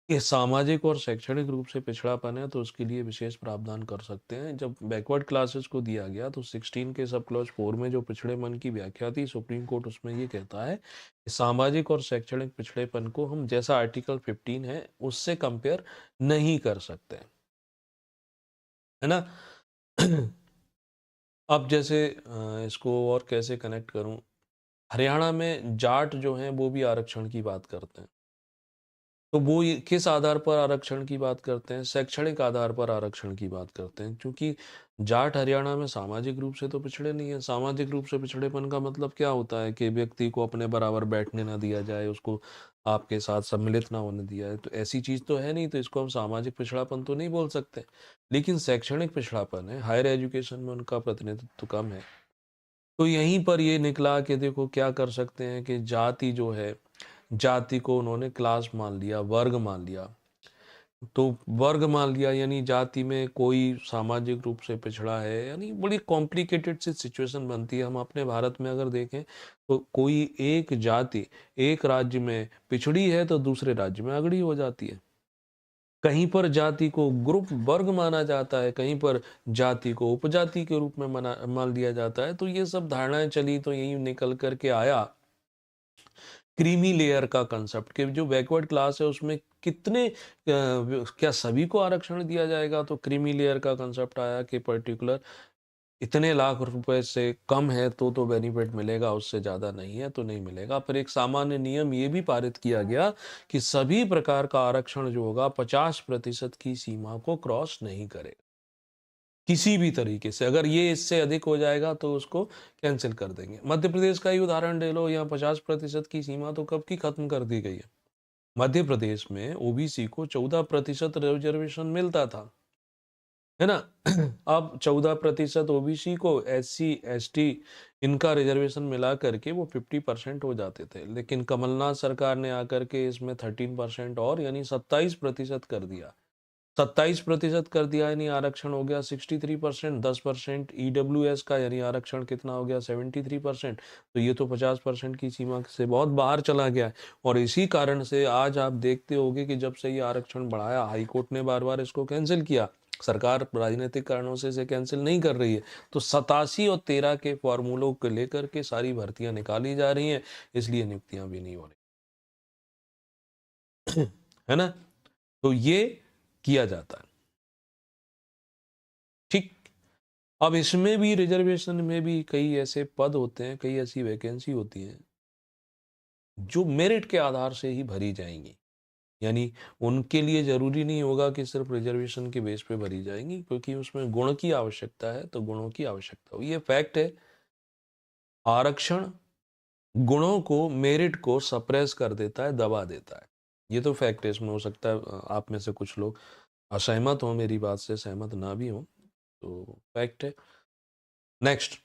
कि सामाजिक और शैक्षणिक रूप से पिछड़ापन है तो उसके लिए विशेष प्रावधान कर सकते हैं। जब बैकवर्ड क्लासेस को दिया गया तो 16 के सब क्लॉज 4 में जो पिछड़ेपन की व्याख्या थी, सुप्रीम कोर्ट उसमें ये कहता है कि सामाजिक और शैक्षणिक पिछड़ेपन को हम जैसा आर्टिकल 15 है उससे कंपेयर नहीं कर सकते, है ना। अब जैसे इसको और कैसे कनेक्ट करूं, हरियाणा में जाट जो हैं वो भी आरक्षण की बात करते हैं। तो वो ये किस आधार पर आरक्षण की बात करते हैं? शैक्षणिक आधार पर आरक्षण की बात करते हैं, क्योंकि जाट हरियाणा में सामाजिक रूप से तो पिछड़े नहीं है। सामाजिक रूप से पिछड़ेपन का मतलब क्या होता है कि व्यक्ति को अपने बराबर बैठने ना दिया जाए, उसको आपके साथ सम्मिलित ना होने दिया जाए। तो ऐसी चीज़ तो है नहीं, तो इसको हम सामाजिक पिछड़ापन तो नहीं बोल सकते। लेकिन शैक्षणिक पिछड़ापन है, हायर एजुकेशन में उनका प्रतिनिधित्व कम है। तो यहीं पर ये निकला कि देखो क्या कर सकते हैं कि जाति जो है, जाति को उन्होंने क्लास मान लिया, वर्ग मान लिया। तो वर्ग मान लिया यानी जाति में कोई सामाजिक रूप से पिछड़ा है, यानी बड़ी कॉम्प्लिकेटेड सी सिचुएशन बनती है। हम अपने भारत में अगर देखें तो कोई एक जाति एक राज्य में पिछड़ी है तो दूसरे राज्य में अगड़ी हो जाती है। कहीं पर जाति को ग्रुप वर्ग माना जाता है, कहीं पर जाति को उपजाति के रूप में मान लिया जाता है। तो ये सब धारणाएं चली, तो यही निकल कर के आया क्रीमी लेयर का कंसेप्ट कि जो बैकवर्ड क्लास है उसमें कितने क्या सभी को आरक्षण दिया जाएगा। तो क्रीमी लेयर का कंसेप्ट आया कि पर्टिकुलर इतने लाख रुपए से कम है तो बेनिफिट मिलेगा, उससे ज़्यादा नहीं है तो नहीं मिलेगा। पर एक सामान्य नियम ये भी पारित किया गया कि सभी प्रकार का आरक्षण जो होगा 50% की सीमा को क्रॉस नहीं करेगा किसी भी तरीके से। अगर ये इससे अधिक हो जाएगा तो उसको कैंसिल कर देंगे। मध्य प्रदेश का ही उदाहरण ले लो, यहाँ 50% की सीमा तो कब की खत्म कर दी गई है। मध्य प्रदेश में ओबीसी को 14% रिजर्वेशन मिलता था, है ना। अब 14% ओबीसी को, एससी एसटी इनका रिजर्वेशन मिला करके वो 50% हो जाते थे। लेकिन कमलनाथ सरकार ने आकर के इसमें 13% और यानी 27% कर दिया। 27% कर दिया यानी आरक्षण हो गया 63%। 10% ईडब्ल्यूएस का यानी आरक्षण कितना हो गया 73%। तो ये तो 50% की सीमा से बहुत बाहर चला गया है। और इसी कारण से आज आप देखते होंगे कि जब से ये आरक्षण बढ़ाया, हाईकोर्ट ने बार बार इसको कैंसिल किया। सरकार राजनीतिक कारणों से इसे कैंसिल नहीं कर रही है। तो 87 और 13 के फॉर्मूलों को लेकर के सारी भर्तियां निकाली जा रही हैं, इसलिए नियुक्तियां भी नहीं हो रही। है ना। तो ये किया जाता है, ठीक। अब इसमें भी रिजर्वेशन में भी कई ऐसे पद होते हैं, कई ऐसी वैकेंसी होती हैं जो मेरिट के आधार से ही भरी जाएंगी। यानी उनके लिए जरूरी नहीं होगा कि सिर्फ रिजर्वेशन के बेस पे भरी जाएंगी, क्योंकि उसमें गुण की आवश्यकता है तो गुणों की आवश्यकता हो। ये फैक्ट है। आरक्षण गुणों को, मेरिट को सप्रेस कर देता है, दबा देता है। ये तो फैक्ट है। इसमें हो सकता है आप में से कुछ लोग असहमत हो, मेरी बात से सहमत ना भी हो, तो फैक्ट है। नेक्स्ट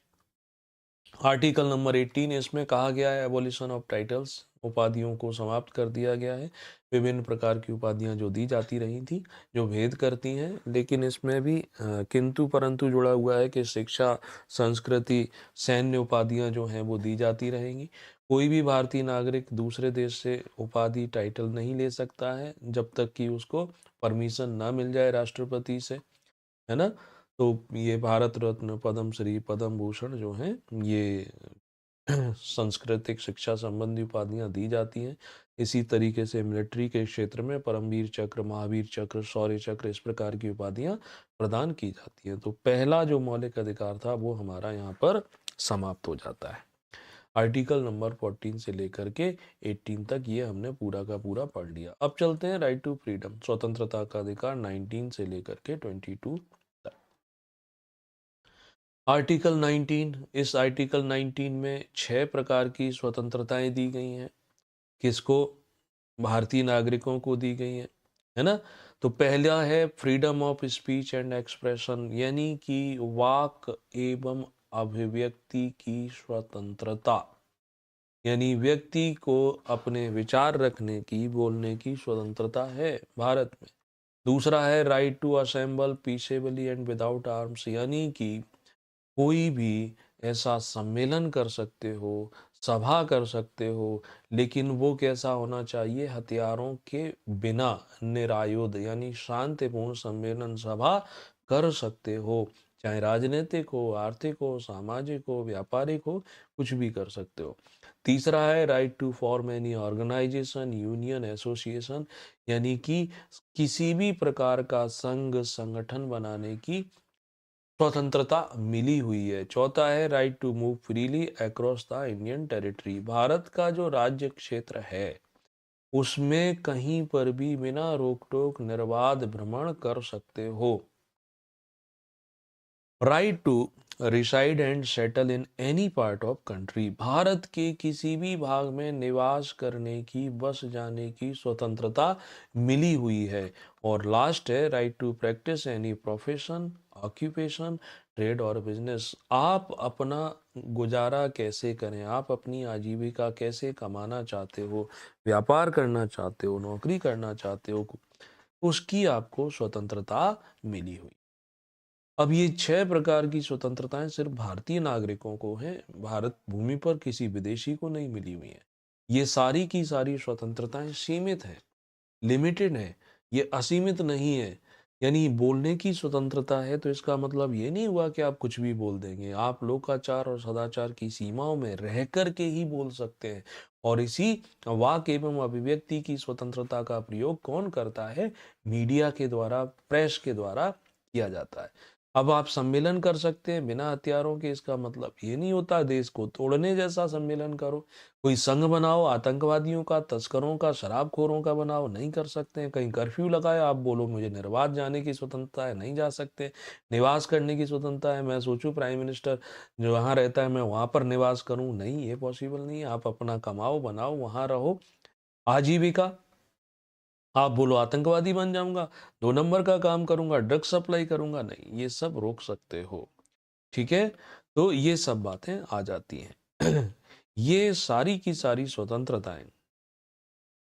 आर्टिकल नंबर 18, इसमें कहा गया है एबोलिशन ऑफ टाइटल्स, उपाधियों को समाप्त कर दिया गया है। विभिन्न प्रकार की उपाधियां जो दी जाती रही थी, जो भेद करती हैं, लेकिन इसमें भी किंतु परंतु जुड़ा हुआ है कि शिक्षा, संस्कृति, सैन्य उपाधियां जो हैं वो दी जाती रहेंगी। कोई भी भारतीय नागरिक दूसरे देश से उपाधि टाइटल नहीं ले सकता है जब तक कि उसको परमिशन ना मिल जाए राष्ट्रपति से, है ना। तो ये भारत रत्न, पद्म श्री, पद्म भूषण जो हैं ये सांस्कृतिक शिक्षा संबंधी उपाधियां दी जाती हैं। इसी तरीके से मिलिट्री के क्षेत्र में परमवीर चक्र, महावीर चक्र, शौर्य चक्र, इस प्रकार की उपाधियां प्रदान की जाती हैं। तो पहला जो मौलिक अधिकार था वो हमारा यहाँ पर समाप्त हो जाता है। आर्टिकल नंबर 14 से लेकर के 18 तक ये हमने पूरा का पूरा पढ़ लिया। अब चलते हैं राइट टू फ्रीडम, स्वतंत्रता का अधिकार, 19 से लेकर के 22 तक। आर्टिकल 19, इस आर्टिकल 19 में 6 प्रकार की स्वतंत्रताएं दी गई हैं। किसको? भारतीय नागरिकों को दी गई हैं। है ना? तो पहला है freedom of speech and expression, यानी कि वाक एवं अभिव्यक्ति की स्वतंत्रता, यानी व्यक्ति को अपने विचार रखने की, बोलने की स्वतंत्रता है भारत में। दूसरा है right to assemble peaceably and without arms, यानी कि कोई भी ऐसा सम्मेलन कर सकते हो, सभा कर सकते हो, लेकिन वो कैसा होना चाहिए? हथियारों के बिना, निरायुध, यानी शांतिपूर्ण सम्मेलन सभा कर सकते हो। चाहे राजनीतिक हो, आर्थिक हो, सामाजिक हो, व्यापारिक हो, कुछ भी कर सकते हो। तीसरा है right to form any organisation, union, association, यानी कि किसी भी प्रकार का संघ, संगठन बनाने की स्वतंत्रता मिली हुई है। चौथा है right to move freely across the Indian territory, भारत का जो राज्य क्षेत्र है उसमें कहीं पर भी बिना रोक टोक निर्बाध भ्रमण कर सकते हो। Right to reside and settle in any part of country, भारत के किसी भी भाग में निवास करने की, बस जाने की स्वतंत्रता मिली हुई है। और लास्ट है right to practise any profession, occupation, trade और बिजनेस, आप अपना गुजारा कैसे करें, आप अपनी आजीविका कैसे कमाना चाहते हो, व्यापार करना चाहते हो, नौकरी करना चाहते हो, उसकी आपको स्वतंत्रता मिली हुई। अब ये 6 प्रकार की स्वतंत्रताएं सिर्फ भारतीय नागरिकों को हैं, भारत भूमि पर किसी विदेशी को नहीं मिली हुई हैं। ये सारी की सारी स्वतंत्रताएं सीमित हैं, लिमिटेड हैं, ये असीमित नहीं है। यानी बोलने की स्वतंत्रता है तो इसका मतलब ये नहीं हुआ कि आप कुछ भी बोल देंगे। आप लोकाचार और सदाचार की सीमाओं में रह कर के ही बोल सकते हैं। और इसी वाक एवं अभिव्यक्ति की स्वतंत्रता का प्रयोग कौन करता है? मीडिया के द्वारा, प्रेस के द्वारा किया जाता है। अब आप सम्मेलन कर सकते हैं बिना हथियारों के, इसका मतलब ये नहीं होता देश को तोड़ने जैसा सम्मेलन करो। कोई संघ बनाओ आतंकवादियों का, तस्करों का, शराबखोरों का बनाओ, नहीं कर सकते हैं। कहीं कर्फ्यू लगाया, आप बोलो मुझे निर्बाध जाने की स्वतंत्रता है, नहीं जा सकते। निवास करने की स्वतंत्रता है, मैं सोचूं प्राइम मिनिस्टर जो वहाँ रहता है मैं वहां पर निवास करूं, नहीं, ये पॉसिबल नहीं है। आप अपना कमाओ, बनाओ, वहां रहो, आजीविका। आप बोलो आतंकवादी बन जाऊंगा, 2 नंबर का काम करूंगा, ड्रग सप्लाई करूंगा, नहीं, ये सब रोक सकते हो। ठीक है, तो ये सब बातें आ जाती हैं। ये सारी की सारी स्वतंत्रताएं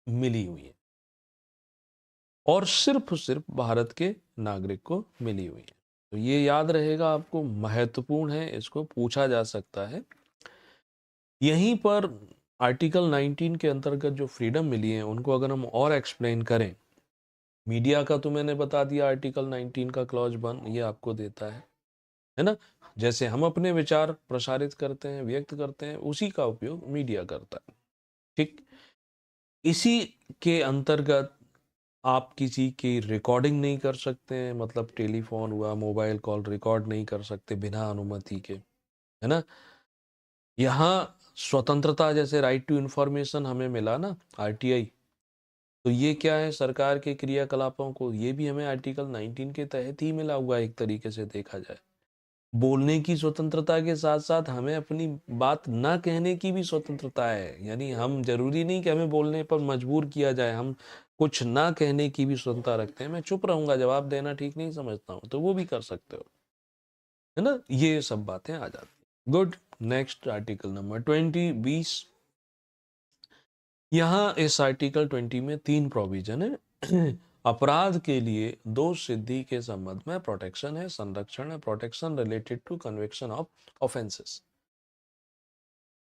मिली हुई हैं और सिर्फ भारत के नागरिक को मिली हुई है। तो ये याद रहेगा आपको, महत्वपूर्ण है, इसको पूछा जा सकता है। यहीं पर आर्टिकल 19 के अंतर्गत जो फ्रीडम मिली है उनको अगर हम और एक्सप्लेन करें, मीडिया का तो मैंने बता दिया, आर्टिकल 19 का क्लॉज 1 ये आपको देता है ना? जैसे हम अपने विचार प्रसारित करते हैं, व्यक्त करते हैं, उसी का उपयोग मीडिया करता है। ठीक, इसी के अंतर्गत आप किसी की रिकॉर्डिंग नहीं कर सकते हैं, मतलब टेलीफोन हुआ, मोबाइल कॉल रिकॉर्ड नहीं कर सकते बिना अनुमति के, है ना? यहाँ स्वतंत्रता, जैसे राइट टू इंफॉर्मेशन हमें मिला ना, आरटीआई, तो ये क्या है? सरकार के क्रियाकलापों को, ये भी हमें आर्टिकल 19 के तहत ही मिला हुआ है, एक तरीके से देखा जाए। बोलने की स्वतंत्रता के साथ साथ हमें अपनी बात ना कहने की भी स्वतंत्रता है, यानी हम जरूरी नहीं कि हमें बोलने पर मजबूर किया जाए, हम कुछ ना कहने की भी स्वतंत्रता रखते हैं। मैं चुप रहूंगा, जवाब देना ठीक नहीं समझता हूं, तो वो भी कर सकते हो, है ना? ये सब बातें आ जाती। गुड, नेक्स्ट आर्टिकल नंबर 20 यहाँ इस आर्टिकल 20 में 3 प्रोविजन है। अपराध के लिए दोष सिद्धि के संबंध में प्रोटेक्शन है, संरक्षण है, protection related to conviction of offences.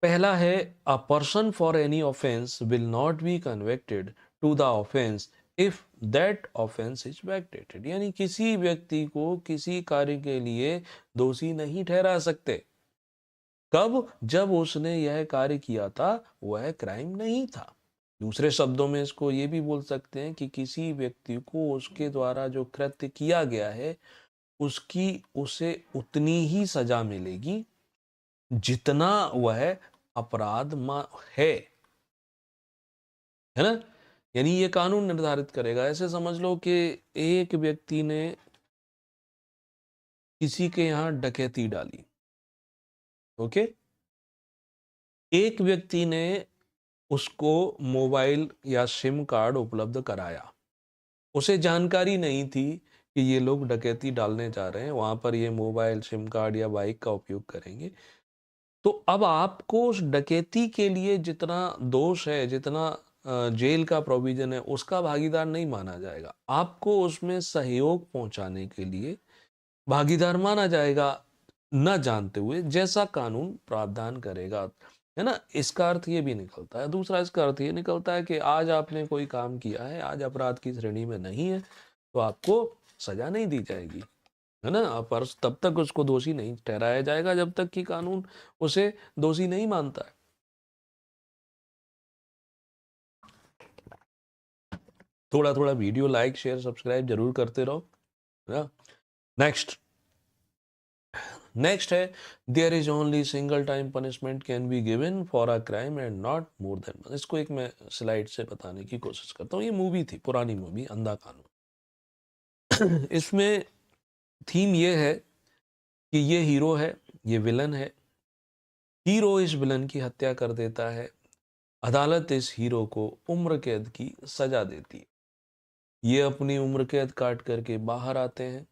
पहला है, a person for any offence will not be convicted to the offence if that offence is backdated, यानी किसी व्यक्ति को किसी कार्य के लिए दोषी नहीं ठहरा सकते। कब? जब उसने यह कार्य किया था वह क्राइम नहीं था। दूसरे शब्दों में इसको ये भी बोल सकते हैं कि किसी व्यक्ति को उसके द्वारा जो कृत्य किया गया है उसकी उसे उतनी ही सजा मिलेगी जितना वह अपराध है है ना? यानी ये कानून निर्धारित करेगा। ऐसे समझ लो कि एक व्यक्ति ने किसी के यहां डकैती डाली, ओके, एक व्यक्ति ने उसको मोबाइल या सिम कार्ड उपलब्ध कराया, उसे जानकारी नहीं थी कि ये लोग डकैती डालने जा रहे हैं, वहाँ पर ये मोबाइल, सिम कार्ड या बाइक का उपयोग करेंगे। तो अब आपको उस डकैती के लिए जितना दोष है, जितना जेल का प्रोविज़न है, उसका भागीदार नहीं माना जाएगा। आपको उसमें सहयोग पहुँचाने के लिए भागीदार माना जाएगा, ना जानते हुए, जैसा कानून प्रावधान करेगा, है ना? इसका अर्थ ये भी निकलता है। दूसरा इसका अर्थ ये निकलता है कि आज आपने कोई काम किया है, आज अपराध की श्रेणी में नहीं है, तो आपको सज़ा नहीं दी जाएगी, है ना? पर तब तक उसको दोषी नहीं ठहराया जाएगा जब तक कि कानून उसे दोषी नहीं मानता है। थोड़ा-थोड़ा वीडियो लाइक, शेयर, सब्सक्राइब ज़रूर करते रहो, है ना? नेक्स्ट है, there is only single time punishment can be given for a crime and not more than. इसको एक मैं स्लाइड से बताने की कोशिश करता हूँ। ये मूवी थी, पुरानी मूवी, अंधा कानून। इसमें थीम ये है कि ये हीरो है, ये विलन है। हीरो इस विलन की हत्या कर देता है। अदालत इस हीरो को उम्र कैद की सजा देती है। ये अपनी उम्र कैद काट करके बाहर आते हैं।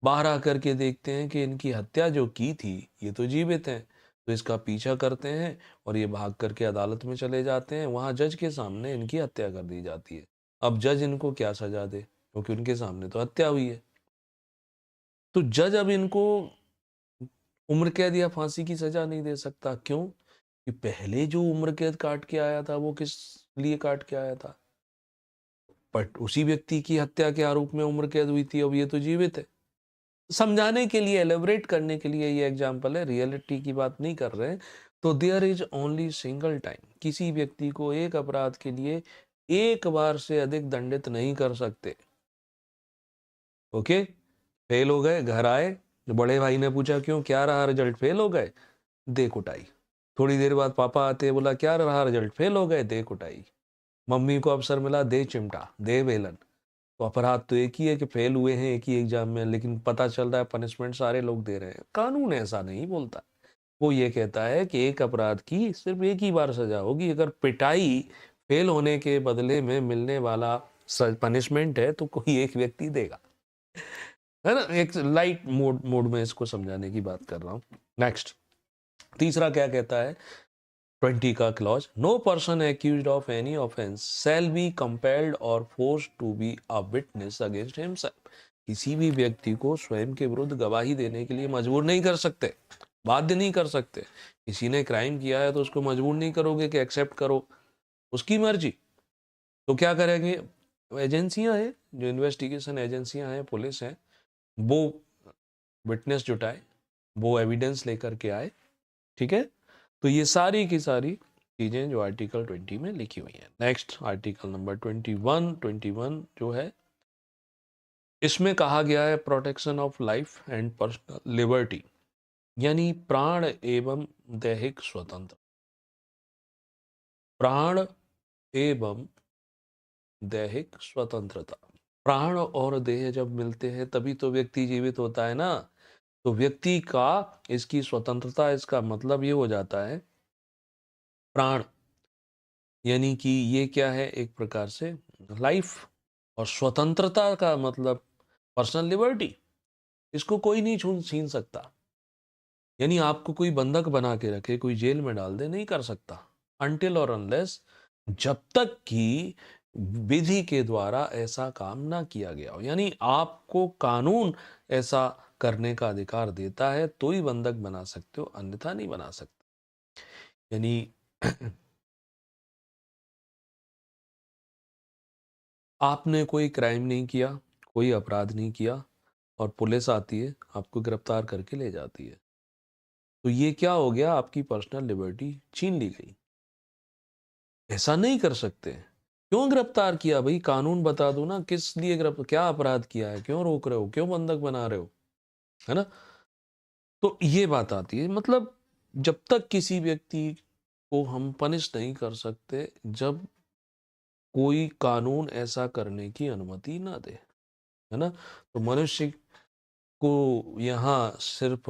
बाहर आकर के देखते हैं कि इनकी हत्या जो की थी, ये तो जीवित हैं। तो इसका पीछा करते हैं और ये भाग करके अदालत में चले जाते हैं। वहाँ जज के सामने इनकी हत्या कर दी जाती है। अब जज इनको क्या सजा दे, क्योंकि उनके सामने तो हत्या हुई है। तो जज अब इनको उम्र कैद या फांसी की सजा नहीं दे सकता। क्यों? कि पहले जो उम्र कैद काट के आया था, वो किस लिए काट के आया था? बट उसी व्यक्ति की हत्या के आरोप में उम्र कैद हुई थी, अब ये तो जीवित है। समझाने के लिए, एलिब्रेट करने के लिए ये एग्जाम्पल है, रियलिटी की बात नहीं कर रहे हैं। तो there is only single time, किसी व्यक्ति को एक अपराध के लिए एक बार से अधिक दंडित नहीं कर सकते। ओके, फेल हो गए, घर आए, बड़े भाई ने पूछा क्यों, क्या रहा रिजल्ट, फेल हो गए, दे कुटाई। थोड़ी देर बाद पापा आते, बोला क्या रहा रिजल्ट, फेल हो गए, दे कुटाई। मम्मी को अवसर मिला, दे चिमटा, दे बेलन। तो अपराध तो एक ही है कि फेल हुए हैं एक ही एग्जाम में, लेकिन पता चल रहा है पनिशमेंट सारे लोग दे रहे हैं। कानून ऐसा नहीं बोलता। वो ये कहता है कि एक अपराध की सिर्फ एक ही बार सजा होगी। अगर पिटाई फेल होने के बदले में मिलने वाला पनिशमेंट है तो कोई एक व्यक्ति देगा, है ना? एक लाइट मोड में इसको समझाने की बात कर रहा हूँ। नेक्स्ट, तीसरा क्या कहता है, 20 का clause, no person accused of any offence shall be compelled और forced to be a witness against himself. किसी भी व्यक्ति को स्वयं के विरुद्ध गवाही देने के लिए मजबूर नहीं कर सकते, बाध्य नहीं कर सकते। किसी ने क्राइम किया है तो उसको मजबूर नहीं करोगे कि एक्सेप्ट करो, उसकी मर्जी। तो क्या करेंगे, एजेंसियां हैं, जो इन्वेस्टिगेशन एजेंसियां हैं, पुलिस है, वो विटनेस जुटाए, वो एविडेंस लेकर के आए, ठीक है? तो ये सारी की सारी चीजें जो आर्टिकल 20 में लिखी हुई हैं। नेक्स्ट, आर्टिकल नंबर 21 जो है, इसमें कहा गया है protection of life and personal liberty, यानी प्राण एवं दैहिक स्वतंत्र। प्राण एवं दैहिक स्वतंत्रता। प्राण और देह जब मिलते हैं तभी तो व्यक्ति जीवित होता है ना। तो व्यक्ति का, इसकी स्वतंत्रता, इसका मतलब ये हो जाता है प्राण, यानी कि ये क्या है, एक प्रकार से लाइफ। और स्वतंत्रता का मतलब पर्सनल लिबर्टी, इसको कोई नहीं छीन सकता। यानी आपको कोई बंधक बना के रखे, कोई जेल में डाल दे, नहीं कर सकता, अनटिल और अनलेस, जब तक कि विधि के द्वारा ऐसा काम ना किया गया हो। यानी आपको कानून ऐसा करने का अधिकार देता है तो ही बंधक बना सकते हो, अन्यथा नहीं बना सकते। यानी आपने कोई क्राइम नहीं किया, कोई अपराध नहीं किया, और पुलिस आती है, आपको गिरफ्तार करके ले जाती है, तो ये क्या हो गया, आपकी पर्सनल लिबर्टी छीन ली गई। ऐसा नहीं कर सकते। क्यों गिरफ्तार किया भाई, कानून बता दो ना, किस लिए गिरफ्तार, क्या अपराध किया है, क्यों रोक रहे हो, क्यों बंधक बना रहे हो, है ना? तो ये बात आती है, मतलब जब तक किसी व्यक्ति को हम पनिश नहीं कर सकते, जब कोई कानून ऐसा करने की अनुमति ना दे, है ना? तो मनुष्य को यहाँ सिर्फ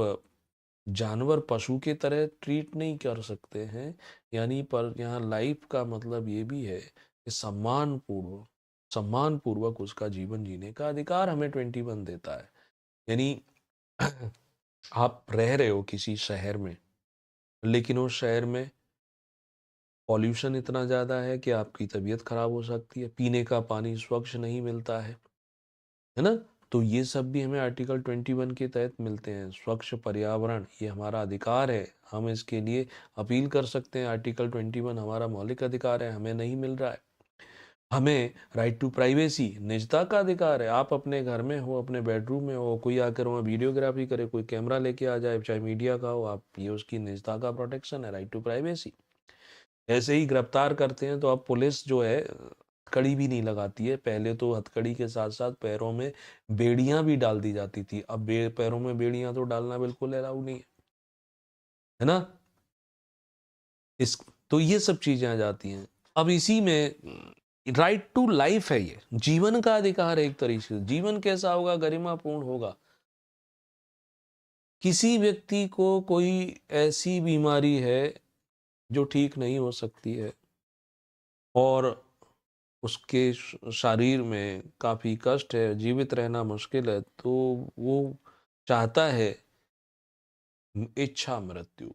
जानवर, पशु की तरह ट्रीट नहीं कर सकते हैं, यानी पर यहाँ लाइफ का मतलब ये भी है कि सम्मान पूर्व, सम्मान पूर्वक उसका जीवन जीने का अधिकार हमें 21 देता है। यानी आप रह रहे हो किसी शहर में, लेकिन उस शहर में पॉल्यूशन इतना ज़्यादा है कि आपकी तबीयत खराब हो सकती है, पीने का पानी स्वच्छ नहीं मिलता है ना? तो ये सब भी हमें आर्टिकल 21 के तहत मिलते हैं। स्वच्छ पर्यावरण ये हमारा अधिकार है, हम इसके लिए अपील कर सकते हैं। आर्टिकल 21 हमारा मौलिक अधिकार है, हमें नहीं मिल रहा है। हमें राइट टू प्राइवेसी, निजता का अधिकार है। आप अपने घर में हो, अपने बेडरूम में हो, कोई आकर वहाँ वीडियोग्राफी करे, कोई कैमरा लेके आ जाए, चाहे मीडिया का हो, आप ये उसकी निजता का प्रोटेक्शन है, राइट टू प्राइवेसी। ऐसे ही गिरफ्तार करते हैं तो अब पुलिस जो है हथकड़ी भी नहीं लगाती है। पहले तो हथकड़ी के साथ साथ पैरों में बेड़ियां भी डाल दी जाती थी, अब पैरों में बेड़ियां तो डालना बिल्कुल अलाउड नहीं है ना? इस तो ये सब चीजें आ जाती हैं। अब इसी में राइट टू लाइफ है, ये जीवन का अधिकार है। एक तरीके से जीवन कैसा होगा? गरिमापूर्ण होगा। किसी व्यक्ति को कोई ऐसी बीमारी है जो ठीक नहीं हो सकती है और उसके शरीर में काफ़ी कष्ट है, जीवित रहना मुश्किल है, तो वो चाहता है इच्छा मृत्यु।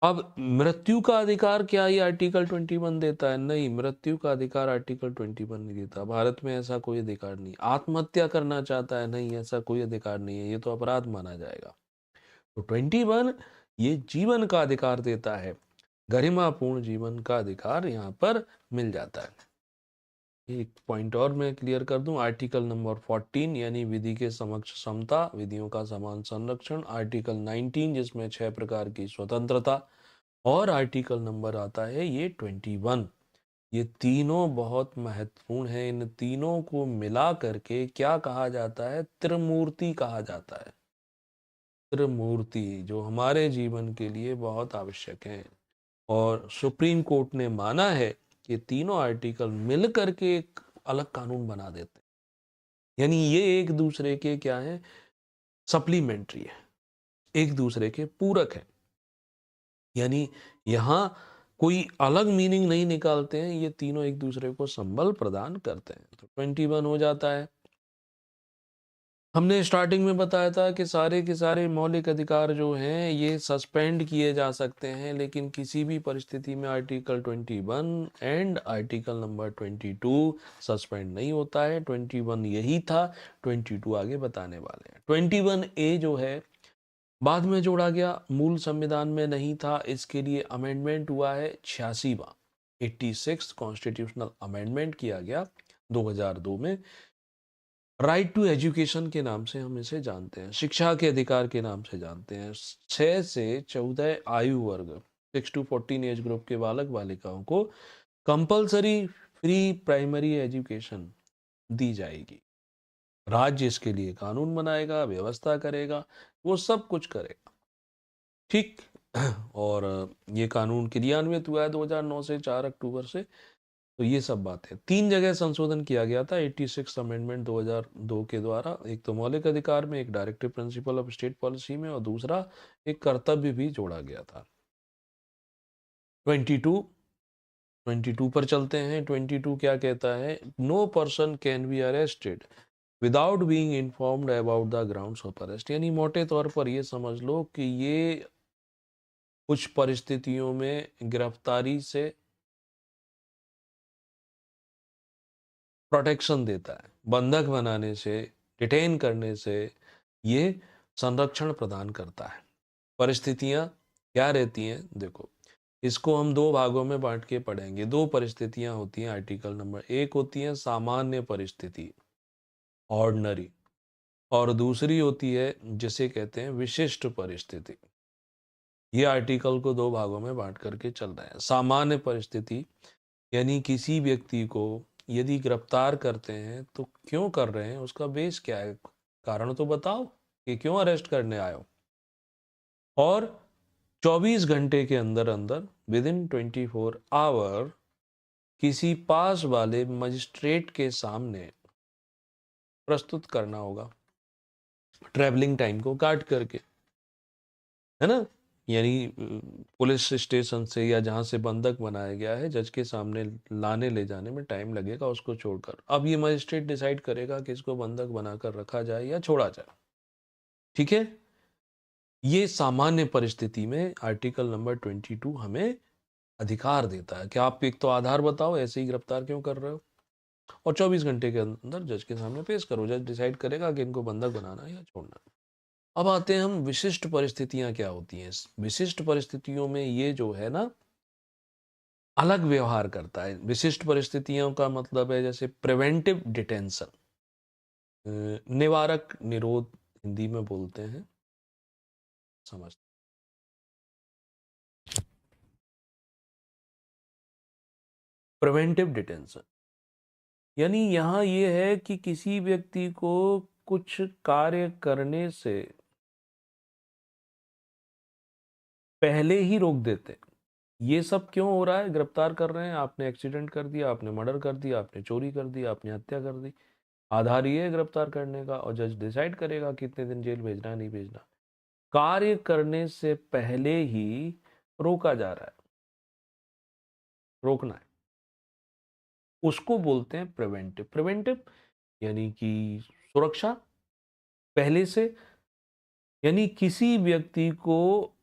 अब मृत्यु का अधिकार क्या ये आर्टिकल 21 देता है? नहीं, मृत्यु का अधिकार आर्टिकल 21 नहीं देता। भारत में ऐसा कोई अधिकार नहीं। आत्महत्या करना चाहता है? नहीं, ऐसा कोई अधिकार नहीं है, ये तो अपराध माना जाएगा। तो 21 ये जीवन का अधिकार देता है, गरिमापूर्ण जीवन का अधिकार यहाँ पर मिल जाता है। एक पॉइंट और मैं क्लियर कर दूं, आर्टिकल नंबर 14 यानी विधि के समक्ष समता, विधियों का समान संरक्षण, आर्टिकल 19 जिसमें 6 प्रकार की स्वतंत्रता, और आर्टिकल नंबर आता है ये 21। ये तीनों बहुत महत्वपूर्ण है। इन तीनों को मिला करके क्या कहा जाता है? त्रिमूर्ति कहा जाता है। त्रिमूर्ति जो हमारे जीवन के लिए बहुत आवश्यक है, और सुप्रीम कोर्ट ने माना है कि तीनों आर्टिकल मिल करके एक अलग कानून बना देते हैं। यानी ये एक दूसरे के क्या है? सप्लीमेंट्री है, एक दूसरे के पूरक है। यानी यहाँ कोई अलग मीनिंग नहीं निकालते हैं, ये तीनों एक दूसरे को संबल प्रदान करते हैं। तो 21 हो जाता है। हमने स्टार्टिंग में बताया था कि सारे के सारे मौलिक अधिकार जो हैं ये सस्पेंड किए जा सकते हैं, लेकिन किसी भी परिस्थिति में article 21 and article number 22 suspend नहीं होता है। 21 यही था, 22 आगे बताने वाले हैं। 21A जो है बाद में जोड़ा गया, मूल संविधान में नहीं था। इसके लिए अमेंडमेंट हुआ है 86वां, 86 कॉन्स्टिट्यूशनल अमेंडमेंट किया गया 2002 में। राइट टू एजुकेशन के नाम से हम इसे जानते हैं, शिक्षा के अधिकार के नाम से जानते हैं। 6 से 14 आयु वर्ग, 6 to 14 एज ग्रुप के बालक बालिकाओं को कंपलसरी फ्री प्राइमरी एजुकेशन दी जाएगी। राज्य इसके लिए कानून बनाएगा, व्यवस्था करेगा, वो सब कुछ करेगा, ठीक। और ये कानून क्रियान्वित हुआ है 2009 से 4 अक्टूबर से। तो ये सब बातें 3 जगह संशोधन किया गया था 86 अमेंडमेंट 2002 के द्वारा। एक तो मौलिक अधिकार में, एक directive principle of state policy में, और दूसरा एक कर्तव्य भी जोड़ा गया था। 22 पर चलते हैं। 22 क्या कहता है? No person can be arrested without being informed about the grounds of arrest. यानी मोटे तौर पर ये समझ लो कि ये कुछ परिस्थितियों में गिरफ्तारी से प्रोटेक्शन देता है, बंधक बनाने से, डिटेन करने से ये संरक्षण प्रदान करता है। परिस्थितियां क्या रहती हैं? देखो, इसको हम दो भागों में बांट के पढ़ेंगे। दो परिस्थितियां होती हैं आर्टिकल नंबर, एक होती है सामान्य परिस्थिति, ऑर्डिनरी, और दूसरी होती है जिसे कहते हैं विशिष्ट परिस्थिति। ये आर्टिकल को दो भागों में बांट करके चल रहा है। सामान्य परिस्थिति यानी किसी व्यक्ति को यदि गिरफ्तार करते हैं तो क्यों कर रहे हैं, उसका बेस क्या है, कारण तो बताओ कि क्यों अरेस्ट करने आए हो। और 24 घंटे के अंदर अंदर, विद इन 24 आवर, किसी पास वाले मजिस्ट्रेट के सामने प्रस्तुत करना होगा, ट्रैवलिंग टाइम को काट करके, है ना? यानी पुलिस स्टेशन से या जहाँ से बंधक बनाया गया है जज के सामने लाने ले जाने में टाइम लगेगा उसको छोड़कर। अब ये मजिस्ट्रेट डिसाइड करेगा कि इसको बंधक बनाकर रखा जाए या छोड़ा जाए। ठीक है, ये सामान्य परिस्थिति में आर्टिकल नंबर 22 हमें अधिकार देता है कि आप एक तो आधार बताओ, ऐसे ही गिरफ्तार क्यों कर रहे हो, और 24 घंटे के अंदर जज के सामने पेश करो। जज डिसाइड करेगा कि इनको बंधक बनाना है या छोड़ना है। अब आते हैं हम विशिष्ट परिस्थितियां क्या होती हैं। विशिष्ट परिस्थितियों में ये जो है ना अलग व्यवहार करता है। विशिष्ट परिस्थितियों का मतलब है जैसे प्रिवेंटिव डिटेंशन, निवारक निरोध हिंदी में बोलते हैं, समझ। प्रिवेंटिव डिटेंशन यानी यहां ये है कि किसी व्यक्ति को कुछ कार्य करने से पहले ही रोक देते हैं। ये सब क्यों हो रहा है? गिरफ्तार कर रहे हैं, आपने एक्सीडेंट कर दिया, आपने मर्डर कर दिया, आपने चोरी कर दी, आपने हत्या कर दी, आधार ये है गिरफ्तार करने का, और जज डिसाइड करेगा कितने दिन जेल भेजना है नहीं भेजना। कार्य करने से पहले ही रोका जा रहा है, रोकना है, उसको बोलते हैं प्रिवेंटिव। प्रिवेंटिव यानी कि सुरक्षा पहले से, यानी किसी व्यक्ति को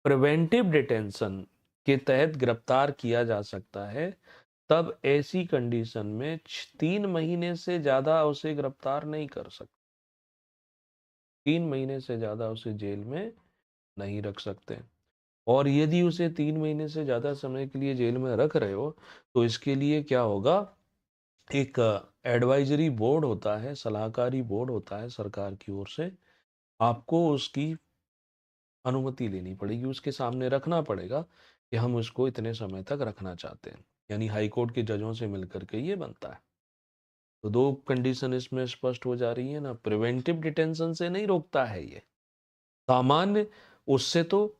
प्रिवेंटिव डिटेंशन के तहत गिरफ्तार किया जा सकता है तब ऐसी कंडीशन में 3 महीने से ज्यादा उसे गिरफ्तार नहीं कर सकते, 3 महीने से ज्यादा उसे जेल में नहीं रख सकते। और यदि उसे 3 महीने से ज्यादा समय के लिए जेल में रख रहे हो तो इसके लिए क्या होगा, एक एडवाइजरी बोर्ड होता है, सलाहकारी बोर्ड होता है सरकार की ओर से, आपको उसकी अनुमति लेनी पड़ेगी, उसके सामने रखना पड़ेगा कि हम उसको इतने समय तक रखना चाहते हैं। यानी हाई कोर्ट के जजों से मिलकर के ये बनता है। तो दो कंडीशन इसमें स्पष्ट हो जा रही है ना, प्रिवेंटिव डिटेंशन से नहीं रोकता है ये, सामान्य उससे तो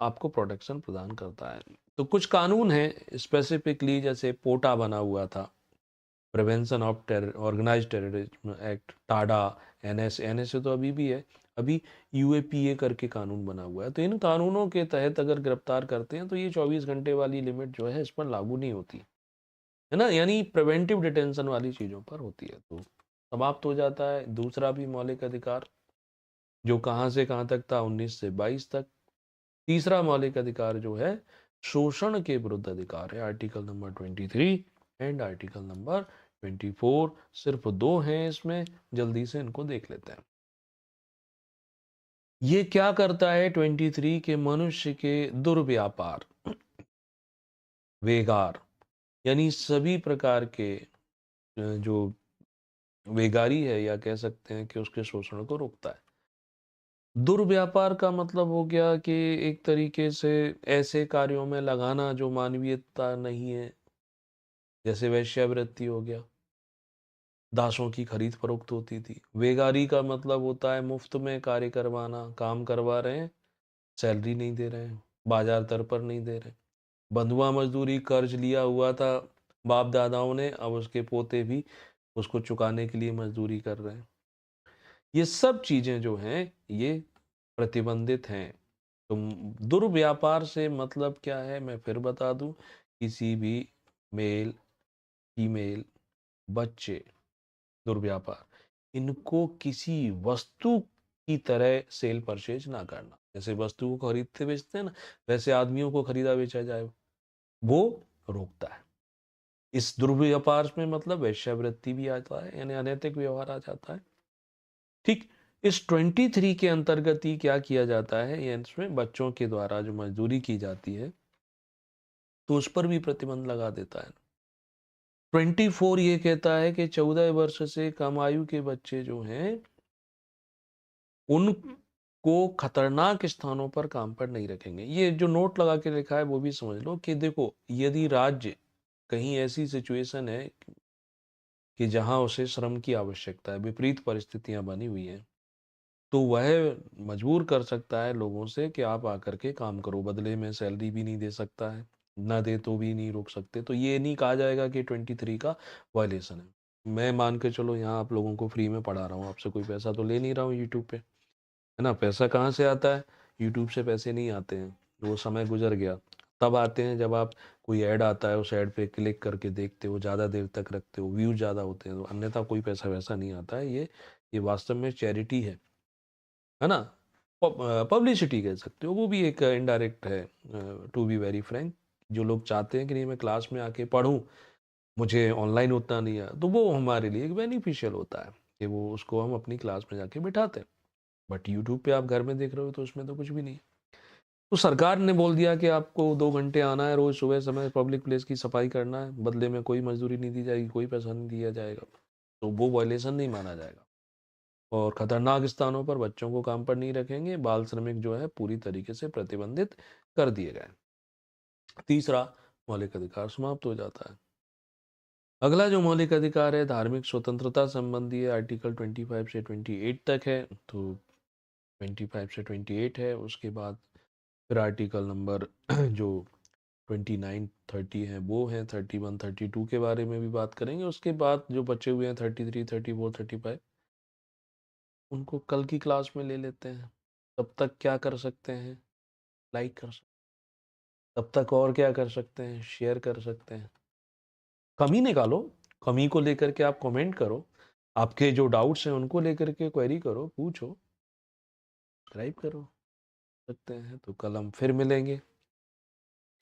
आपको प्रोटेक्शन प्रदान करता है। तो कुछ कानून हैं स्पेसिफिकली, जैसे पोटा बना हुआ था, prevention of terror organise terrorism act, TADA, NSA तो अभी भी है, अभी यूएपीए करके कानून बना हुआ है। तो इन कानूनों के तहत अगर गिरफ्तार करते हैं तो ये 24 घंटे वाली लिमिट जो है इस पर लागू नहीं होती है ना, यानी प्रिवेंटिव डिटेंशन वाली चीज़ों पर होती है। तो समाप्त हो जाता है दूसरा भी मौलिक अधिकार, जो कहाँ से कहाँ तक था, 19 से 22 तक। तीसरा मौलिक अधिकार जो है शोषण के विरुद्ध अधिकार है, article number 23 and article number 24। सिर्फ दो हैं इसमें, जल्दी से इनको देख लेते हैं। ये क्या करता है 23 के, मनुष्य के दुर्व्यापार, वेगार, यानी सभी प्रकार के जो वेगारी है या कह सकते हैं कि उसके शोषण को रोकता है। दुर्व्यापार का मतलब हो गया कि एक तरीके से ऐसे कार्यों में लगाना जो मानवीयता नहीं है, जैसे वेश्यावृत्ति हो गया, दासों की खरीद फरोख्त होती थी। वेगारी का मतलब होता है मुफ्त में कार्य करवाना, काम करवा रहे हैं, सैलरी नहीं दे रहे हैं, बाजार दर पर नहीं दे रहे। बंधुआ मजदूरी, कर्ज लिया हुआ था बाप दादाओं ने, अब उसके पोते भी उसको चुकाने के लिए मजदूरी कर रहे हैं। ये सब चीजें जो हैं ये प्रतिबंधित हैं। तो दुर्व्यापार से मतलब क्या है मैं फिर बता दूं, किसी भी मेल, फीमेल, बच्चे, दुर्व्यापार, इनको किसी वस्तु की तरह सेल परचेज ना करना। जैसे वस्तु को खरीदते बेचते हैं ना, वैसे आदमियों को खरीदा बेचा जाए, वो रोकता है। इस दुर्व्यापार में मतलब वेश्यावृत्ति भी आता है, यानी अनैतिक व्यवहार आ जाता है। ठीक, इस 23 के अंतर्गत ही क्या किया जाता है, ये इसमें बच्चों के द्वारा जो मजदूरी की जाती है तो उस पर भी प्रतिबंध लगा देता है। 24 ये कहता है कि 14 वर्ष से कम आयु के बच्चे जो हैं उनको खतरनाक स्थानों पर काम पर नहीं रखेंगे। ये जो नोट लगा के लिखा है वो भी समझ लो कि देखो, यदि राज्य कहीं ऐसी सिचुएशन है कि जहां उसे श्रम की आवश्यकता है, विपरीत परिस्थितियां बनी हुई हैं, तो वह मजबूर कर सकता है लोगों से कि आप आकर के काम करो, बदले में सैलरी भी नहीं दे सकता है, ना दे तो भी नहीं रोक सकते। तो ये नहीं कहा जाएगा कि 23 का वायलेशन है। मैं मान के चलो यहाँ आप लोगों को फ्री में पढ़ा रहा हूँ, आपसे कोई पैसा तो ले नहीं रहा हूँ यूट्यूब पे, है ना, पैसा कहाँ से आता है, यूट्यूब से पैसे नहीं आते हैं, वो समय गुजर गया। तब आते हैं जब आप कोई ऐड आता है, उस ऐड पे क्लिक करके देखते हो, ज़्यादा देर तक रखते हो, व्यूज़ ज़्यादा होते हैं, तो अन्यथा कोई पैसा वैसा नहीं आता है। ये वास्तव में चैरिटी है ना? पब्लिसिटी कह सकते हो, वो भी एक इनडायरेक्ट है। टू बी वेरी फ्रैंक, जो लोग चाहते हैं कि नहीं मैं क्लास में आके पढ़ूँ, मुझे ऑनलाइन उतना नहीं आया, तो वो हमारे लिए एक बेनिफिशियल होता है कि वो उसको हम अपनी क्लास में जाके बिठाते हैं। बट यूट्यूब पे आप घर में देख रहे हो तो उसमें तो कुछ भी नहीं है। तो सरकार ने बोल दिया कि आपको 2 घंटे आना है रोज सुबह समय, पब्लिक प्लेस की सफाई करना है, बदले में कोई मजदूरी नहीं दी जाएगी, कोई पैसा नहीं दिया जाएगा, तो वो वायलेशन नहीं माना जाएगा। और खतरनाक स्थानों पर बच्चों को काम पर नहीं रखेंगे, बाल श्रमिक जो है पूरी तरीके से प्रतिबंधित कर दिए गए। तीसरा, मौलिक अधिकार समाप्त हो जाता है। अगला जो मौलिक अधिकार है धार्मिक स्वतंत्रता संबंधी है, आर्टिकल 25 से 28 तक है। तो 25 से 28 है, उसके बाद फिर आर्टिकल नंबर जो 29 30 हैं वो हैं, 31 32 के बारे में भी बात करेंगे। उसके बाद जो बचे हुए हैं 33 34 35, उनको कल की क्लास में ले लेते हैं। तब तक क्या कर सकते हैं? लाइक कर सकते, तब तक और क्या कर सकते हैं? शेयर कर सकते हैं। कमी निकालो, कमी को लेकर के आप कमेंट करो, आपके जो डाउट्स हैं उनको लेकर के क्वेरी करो, पूछो, सब्सक्राइब करो सकते हैं। तो कल हम फिर मिलेंगे।